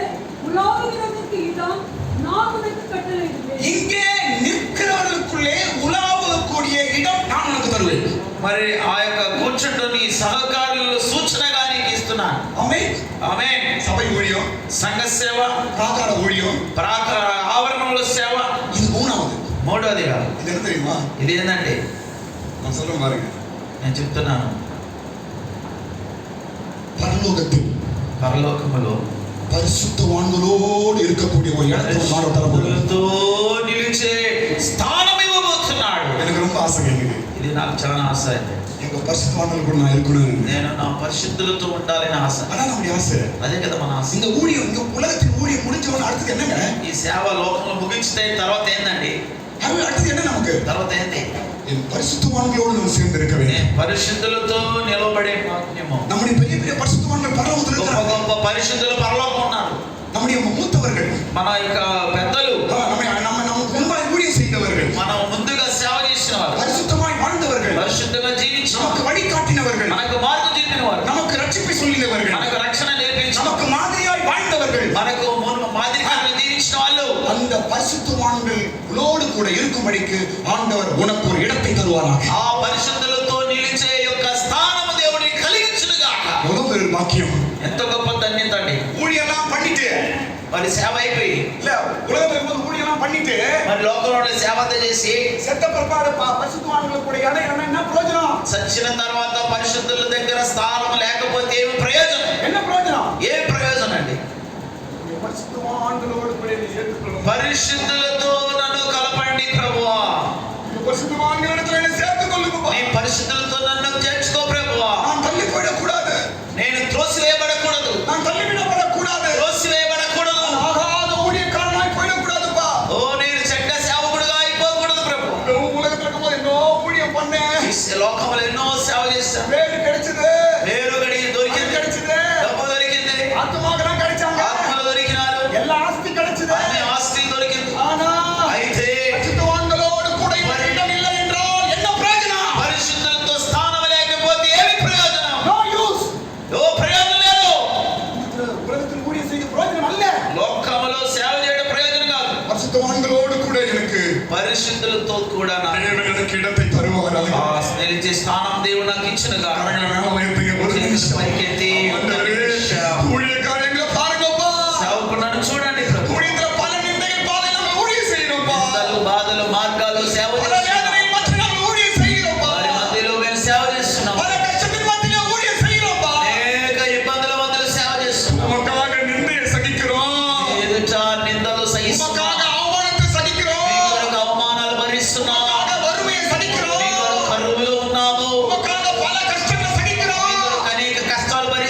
உலாவுகிறதற்கு இடம் நான் உனக்கு கட்டளையிடுவேன். இங்கே நிற்கிறவர்களுக்குள்ளே உலாவக்கூடிய இடம் நான் உனக்கு தருவேன். మరి ఆ యొక్క కూర్చుంటూ నీ సహకారులు సూచనగా నీకు ఇస్తున్నాను. ஆமென். ఆమేన్. சபை ஊழியம், సంఘ సేవ, பிராகார ஊழியம், ఆవరణముల సేవ, இது மூணாவது. మూడవదిగా இது என்ன தெரியுமா? ఇది ఏంటంటే நான் சொல்றேன் பாருங்க. నేను చెప్తున్నాను. பரலோகத்தில் పరలోకములో பரிசுத்தவான்களோடு இருக்கக்கூடிய ஒரு இடத்தை நான் தரப்போகிறேன். పరిశుద్ధులతో నిలిచే స్థానం ఇవ్వబోతున్నాడు. எனக்கு ரொம்ப ஆசைங்க எனக்கு. ఇది నాకు చాలా ఆశ అండి. எங்க பரிசுத்தவான்கள் கூட நான் இருக்கணும். నేను నా పరిశుద్ధులతో ఉండాలని ఆశ. அதான் நம்முடைய ஆசை. అదే కదా మన ఆశ. இந்த ஊழியம், இந்த உலகத்தின் ஊழியம் முடிஞ்சவன அடுத்தது என்னங்க? ఈ సేవ లోకంలో ముగించితే తర్వాత ఏందండి? அது அடுத்தது என்ன நமக்கு? తర్వాత ఏంటి? என் பரிசுத்தவான்களோடு நாம் சேர்ந்து இருக்க வேண்டும். నేను పరిశుద్ధులతో నిలబడే భాగ్యము. நம்முடைய பெரிய பெரிய பரிசுத்தவான்கள் பரலோகத்தில் గొప్ప இருக்கிறாங்க. గొప్ప పరిశుద్ధులు పరలోకం ఉన్నారు. நம்முடைய மூத்தவர்கள், మన యొక్క పెద్దలు, நமக்கு முன்பாக ஊழியம் செய்தவர்கள், మనం ముందుగా సేవ చేసిన వారు, பரிசுத்தமாய் வாழ்ந்தவர்கள், పరిశుద్ధంగా జీవించిన நமக்கு வழிகாட்டினவர்கள், మనకు మార్గం చూపిన వారు, நமக்கு ரட்சிப்பை சொல்லினவர்கள், మనకు రక్షణ నేర్పించిన நமக்கு மாதிரியாய் வாழ்ந்தவர்கள், మనకు మాదిరిగా జీవించిన వాళ్ళు, அந்த பரிசுத்தவான்களோடு கூட இருக்கும்படிக்கு ஆண்டவர் உனக்கு ஒரு இடத்தை தருவாராக. ఆ పరిశుద్ధులతో నిలిచే యొక్క స్థానము దేవుడిని కలిగించునుగాక. எவ்வளவு பெரிய பாக்கியம். ఎంత గొప్ప ధన్యత అండి. ஊழியெல்லாம் பண்ணிட்டு, మరి సేవ అయిపోయి, இல்ல உலகத்துல இருக்கும்போது ஊழியெல்லாம் பண்ணிட்டு మరి లోకంలో సేవ అంతా చేసి செத்த பிற்பாடு பரிசுத்தவான்கள் கூட இடம் என்ன பிரயோஜனம்? చచ్చిన తర్వాత పరిశుద్ధుల దగ్గర స్థానం లేకపోతే ఏమి ప్రయోజనం? என்ன பிரயோஜனம்? ఏ ప్రయోజనం అండి? பரிசுத்தவான்களோடு கூட நீ சேர்த்துக்கொள்ளும். పరిశుద్ధులతో నన్ను కలపండి ప్రభువా. பரிசுத்தவான்களிடத்துல என்னை சேர்த்துக் கொள்ளுங்கப்பா. నీ పరిశుద్ధులతో నన్ను చేర్చుకో ప్రభువా. நான் தள்ளிவிடக்கூடாது, నేను త్రోసివేయబడకూడదు, நான் தள்ளிவிடப்படக்கூடாது, త్రోసివేయబడకూడదు. நான் ஆகாத ஊழியக்காரனாய் போயிடக்கூடாதுப்பா. ఓ నేను చెడ్డ సేవకుడుగా అయిపోకూడదు ప్రభు. உலகத்துல இருக்கும்போது ఎన్నో ஊழியம் பண்ணேன், ఈ లోకంలో ఎన్నో సేవ చేశాను. பேரு கிடைச்சது, పేరు దొరికింది, கிடைச்சது, డబ్బు దొరికింది, ஆத்மாக்கெல்லாம் கிடைச்சாங்க, ఆత్మలు దొరికినారు, எல்லா ஆஸ்தி கிடைச்சது. అన్ని ఆస్తి దొరికింది. ஆனா అయితే பரிசுத்தவான்களோடு கூட இடம் இல்லை என்றால் என்ன பிரயோஜனம்? పరిశుద్ధులతో స్థానం లేకపోతే ఏమి ప్రయోజనం? No use. ఓ ప్రయోజనం లేదు. உலகத்தில் ஊழியம் செய்த பிரயோஜனம் அல்ல. లోకములో సేవ చేయడం ప్రయోజనం కాదు. பரிசுத்தவான்களோடு கூட எனக்கு పరిశుద్ధులతో కూడా தேவன் எனக்கு இடத்தை தருவாராக. నిలిచే స్థానం దేవుడు నాకు ఇచ్చినగా. கரங்களை மேல உயர்த்துங்க. ஒரு நிமிஷம். పైకెత్తి ஆண்டவரே, ஊழியக்காரங்களை பாருங்கப்பா. సేవకులను చూడండి ప్రభు. ஊழியத்துல பல நிந்தைகள் பாதை நம்ம ஊழியம் செய்யணும்ப்பா. నిందలు, బాధలు, మార్గాలు సేవ பல చేస్తున్నాం. வேதனையின் மத்தியில் நம்ம ஊழியம் செய்யணும்ப்பா. వారి మధ్యలో మేము సేవ చేస్తున్నాం. பல கஷ்டத்தின் மத்தியில ஊழியம் செய்யணும்ப்பா. అనేక ఇబ్బందుల మధ్యలో సేవ చేస్తున్నాం. உமக்காக நிந்தையை சகிக்கிறோம், ఎదుట నిందలు సహిస్తున్నాం. உமக்காக அவமானத்தை మీ சகிக்கிறோம், కొరకు అవమానాలు భరిస్తున్నాం. உமக்காக வறுமையை మీ சகிக்கிறோம், కొరకు కరువులో ఉన్నాము. உமக்காக பல கஷ்டங்களை మీ சகிக்கிறோம். కొరకు అనేక కష్టాలు భరిస్తున్నాం.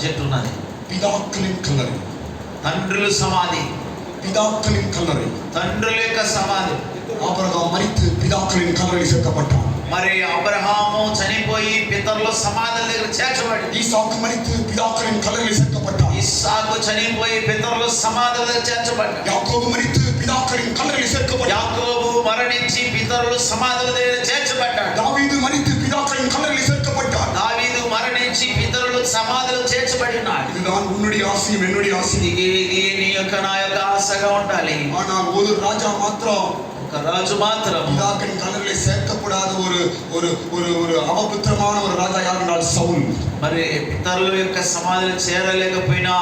చెట్టు ఉన్నది. பிதாக்களின் கல்லறை, తండ్రుల సమాధి, பிதாக்களின் கல்லறை. తండ్రుల యొక్క సమాధి. ஆபிரகாம் மரித்து பிதாக்களின் கல்லறையில் சேர்க்கப்பட்டான். మరి అబ్రహాము చనిపోయి పితరుల సమాధుల దగ్గర చేర్చబడి, ஈசாக்கு மரித்து பிதாக்களின் கல்லறையில் சேர்க்கப்பட்டான். ఇస్సాకు చనిపోయి పితరుల సమాధుల దగ్గర చేర్చబడ్డాడు. யாக்கோபு மரித்து பிதாக்களின் கல்லறையில் சேர்க்கப்பட்டான். యాకోబు మరణించి పితరుల సమాధుల దగ్గర చేర్చబడ్డాడు. தாவீது மரித்து பிதாக்களின் கல்லறையில் சேர்க்கப்பட்டான். దావీదు మరణించి పితరుల సమాధులు చేర్చబడినాడు. இதுதான் உன்னுடைய ஆசையும் என்னுடைய ஆசையும். ఇది నీ యొక్క నా యొక్క ఆశగా ఉండాలి. ஆனால் ஒரு రాజా మాత్రం ఒక రాజు మాత్రం பிதாக்களின் கல்லறையில் சேர்க்கப்படாத ஒரு ஒரு ஒரு ஒரு அவபுத்திரமான ஒரு ராஜா யார் என்றால் சவுல். మరి పితరుల యొక్క సమాధులు చేరలేకపోయినా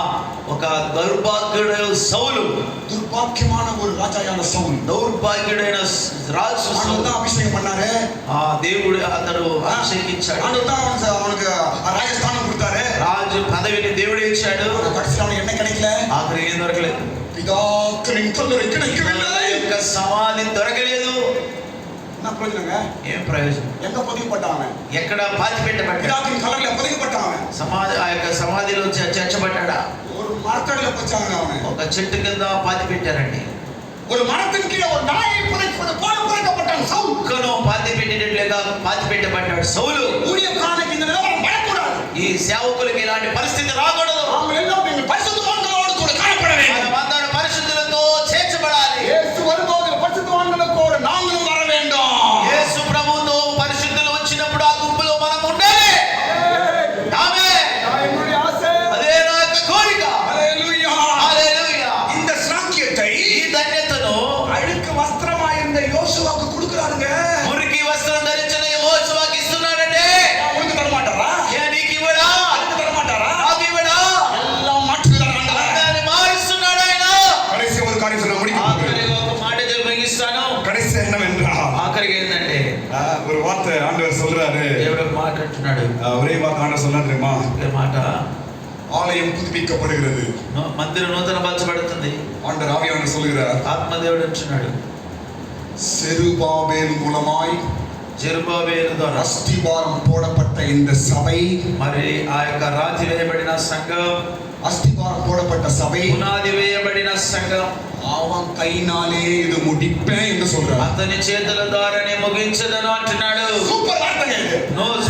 ఒక దౌర్భాగ్యుడైన సౌలు, துர்பாக்கியமான ஒரு ராஜாயான சவுல். దౌర్భాగ్యుడైన రాజు ஆண்டவர் సౌలు. தான் அபிஷேகம் பண்ணாரு. ఆ దేవుడు అతడు అభిషేకించాడు. ஆண்டவர் தான் அவனுக்கு ராஜஸ்தானம் கொடுத்தாரு. రాజు పదవిని దేవుడు ఇచ్చాడు. ஆனா கடைசியில் அவனுக்கு என்ன கிடைக்கல? ఆఖరి ఏం దొరకలేదు. பிதாக்களின் கல்லறை கிடைக்கவில்லை. పితరుల యొక్క సమాధి దొరకలేదు. என்ன பிரயோஜனங்க? ఏం ప్రయోజనం? எங்க పొదిగిపడ్డాను? ఎక్కడ పాతి పెట్టబడ్డాడు? பிதாக்களின் கல்லறையில పొదిగిపడ్డాను. సమాధి ఆ యొక్క సమాధిలో చేర్చబడ్డాడా? ஒரு மரத்தடியில வச்சாங்க அவனை. ఒక చెట్టు కింద పాతి పెట్టారండి. ஒரு மரத்தின் கீழே ஒரு நாயை புதைப்பது போல புதைக்கப்பட்டான் சவுல். కుక్కను పాతి పెట్టినట్లుగా పాతి పెట్టబడ్డాడు సౌలు. ஊழியக்காரனுக்கு இந்த நிலவரம் வரக்கூடாது. ఈ సేవకులకు ఇలాంటి పరిస్థితి రాకూడదు. நாம் எல்லாம் எங்கள் பரிசுத்தவான்களோடு கூட காணப்பட வேண்டும். మనమందరూ పరిశుద్ధులతో చేర్చబడాలి. இயேசு வரும்போது பரிசுத்தவான்களோடு நாங்களும் வர வேண்டும். యేసు ప్రభువుతో పరిశుద్ధులు వచ్చినప్పుడు ఆ గుంపులో మనం ఉండాలి. ఆమేన్. என்னுடைய ஆசை. అదే నా యొక్క కోరిక. ஹல்லேலூயா. హల్లెలూయా. இந்த சாக்கியத்தை ఈ ధన్యతను அழுக்கு வஸ்திரமாயிருந்த யோசுவாக்கு கொடுக்கறாருங்க. మురికి వస్త్రం ధరించిన యెహోషువకి ఇస్తున్నాడంటే உனக்கு தர மாட்டாரா? ఏ నీకు ఇవ్వడా? அதுக்கு தர மாட்டாரா? నాకు ఇవ్వడా? எல்லாம் மாற்றுகிறார் ஆண்டவர். దాన్ని మారుస్తున్నాడు ఆయన. கடைசி ஒரு காரியம் சொல்ல முடியும். ఆఖరి ఒక మాట ముగిస్తాను. கடைசி என்னவென்றால் ఆఖరికి ఏంటంటే ஒரு வார்த்தை ஆண்டவர் சொல்றாரு. దేవుడు ఒక మాట అంటున్నాడు. ஒரே வார்த்தை ஆண்டவர் சொல்றாரு தெரியுமா? ఈ మాట ஆலயம் புதுப்பிக்கப்படுகிறது. మందిరం నూతనపరచబడుతుంది. ஆண்டவர் ஆவியானவர் சொல்கிறார். ఆత్మదేవుడు అంటున్నాడు. செருபாபேல் மூலமாய் జెరుబాబేలు ద్వారా அஸ்திபாரம் போடப்பட்ட இந்த சபை, మరి ఆ యొక్క రాతి వేయబడిన సంఘం, அஸ்திபாரம் போடப்பட்ட சபை పునాది వేయబడిన సంఘం அவன் கையினாலே இது முடிப்பேன் என்று சொல்றார். అతని చేతుల ద్వారానే ముగించదను అంటున్నాడు. சூப்பர் வார்த்தைங்க இது.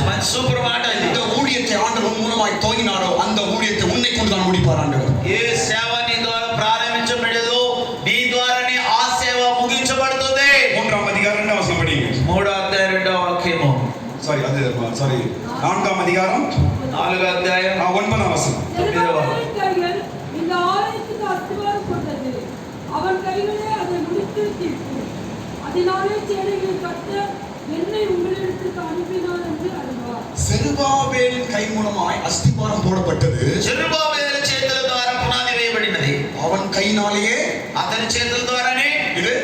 మంచి సూపర్ మాట ఇది. இந்த ஊழியத்தை ஆண்டவர் மூலமாய் துவங்கினாரோ அந்த ஊழியத்தை உன்னை கொண்டு தான் முடிப்பார் ஆண்டவர். ఏ సేవ నీ ద్వారా ప్రారంభించబడేదో నీ ద్వారానే ఆ సేవ ముగించబడుతుంది. 3 அதிகாரம் 2 வசனம் படிங்க. 3వ అధ్యాయం 2వ వాక్యము. சாரி 4 அதிகாரம் 4వ అధ్యాయం 9 வசனம். ஜெருபாபேலின் கைகள் இந்த ஆலயத்துக்கு அஸ்திவாரம் போட்டது. அவன் கைகளே அதை முடித்து தீர்க்கும். அதனாலே சேனைகளை கட்ட என்னை உங்களிடத்துக்கு அனுப்பினான் என்று அறிவார். செருபாபேலின் கை மூலமாய் அஸ்திபாரம் போடப்பட்டது. జెరుబాబేలు చేతుల ద్వారా పునాది వేయబడినది. அவன் கையினாலேயே అతని చేతుల ద్వారానే இது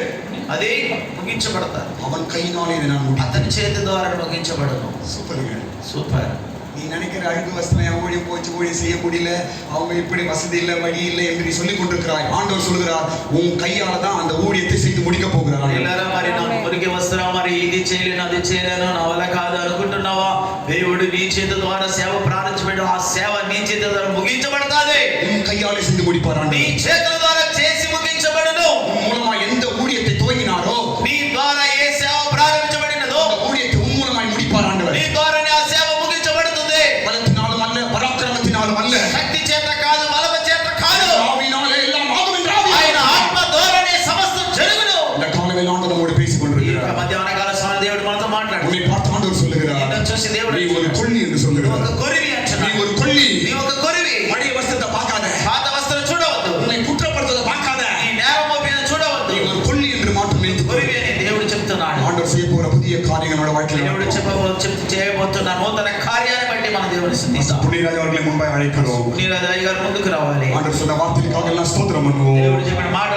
అది ముగించబడతారు. அவன் கையினாலே இதை நான் முடிப்பேன். అతని చేతి ద్వారా ముగించబడను. சூப்பருங்க. సూపర్. நீ நினைக்கிற அழுக்கு வஸ்திரம் என் ஊழியம் போச்சு, ஊழியம் செய்ய முடியல, அவங்க இப்படி வசதி இல்லை வழி இல்லை என்று நீ சொல்லிக் கொண்டிருக்கிறாய். ஆண்டவர் சொல்கிறார், உன் கையால தான் அந்த ஊழியத்தை செய்து முடிக்க போகிறார். పిల్లరా మరి నా మురికి వస్త్రం మరి ఇది చేయలేను అది చేయలేను నా వల్ల కాదు అనుకుంటున్నావా? దేవుడు నీ చేతి ద్వారా సేవ ప్రారంభించబడి ఆ సేవ నీ చేతి ద్వారా ముగించబడతాది. உன் கையாலே செய்து முடிப்பார் నీ ஆண்டவர். చేతుల ద్వారా చేసి ముగించబడును. உன் மூலமா எந்த ஊழியத்தை துவங்கினாரோ నీ ద్వారా ఏ సేవ ప్రారంభించబడినదో அந்த ஊழியத்தை உன் மூலமாய் முடிப்பார் ஆண்டவர். నీ ద్వారానే ఆ సేవ ముగించబడుతుంది. பலத்தினாலும் அல்ல, பராக்கிரமத்தினாலும் அல்ல, శక్తి చేత కాదు, బలము చేత కాదు, ஆவியினாலே எல்லாம் ஆகும் என்று ஆவி. ఆయన ఆత్మ ద్వారానే సమస్తం జరుగును. இந்த காலவேளை ஆண்டவர் நம்மோடு பேசிக் ఈ கொண்டிருக்கிறார். మధ్యాహ్న కాల సమయంలో దేవుడు మనతో మాట్లాడు. உன்னை பார்த்து ஆண்டவர் சொல்லுகிறார், నిన్ను చూసి దేవుడు நீ ஒரு கொள்ளி என்று నువ్వు சொல்லுகிறார். ఒక కొరివి நீ అంటున్నాడు. ஒரு கொள்ளி. నీ ఒక కొరివి. பழைய வஸ்திரத்தை பார்க்காத, పాత వస్త్రం చూడవద్దు. உன்னை குற்றப்படுத்துவதை பார்க்காத, నీ నేరం మోపిన చూడవద్దు. நீ ஒரு கொள்ளி என்று மாற்றம் நினைத்துக் கொள். కొరివి అని దేవుడు చెప్తున్నాడు. ஆண்டவர் செய்ய போகிற புதிய காரியங்களோட வாழ்க்கையில் దేవుడు చేయబోతున్న నూతన కార్యాన్ని బట్టి మన దేవుని స్తుతిస్తాం. புண்ணியராஜ் அவர்களை முன்பாக அழைக்கிறோம். నీరాజు అయ్య గారు ముందుకు రావాలి. ஆண்டவர் சொன்ன வார்த்தைக்காக எல்லாம் ஸ்தோத்திரம் பண்ணுவோம். దేవుడు చెప్పిన మాట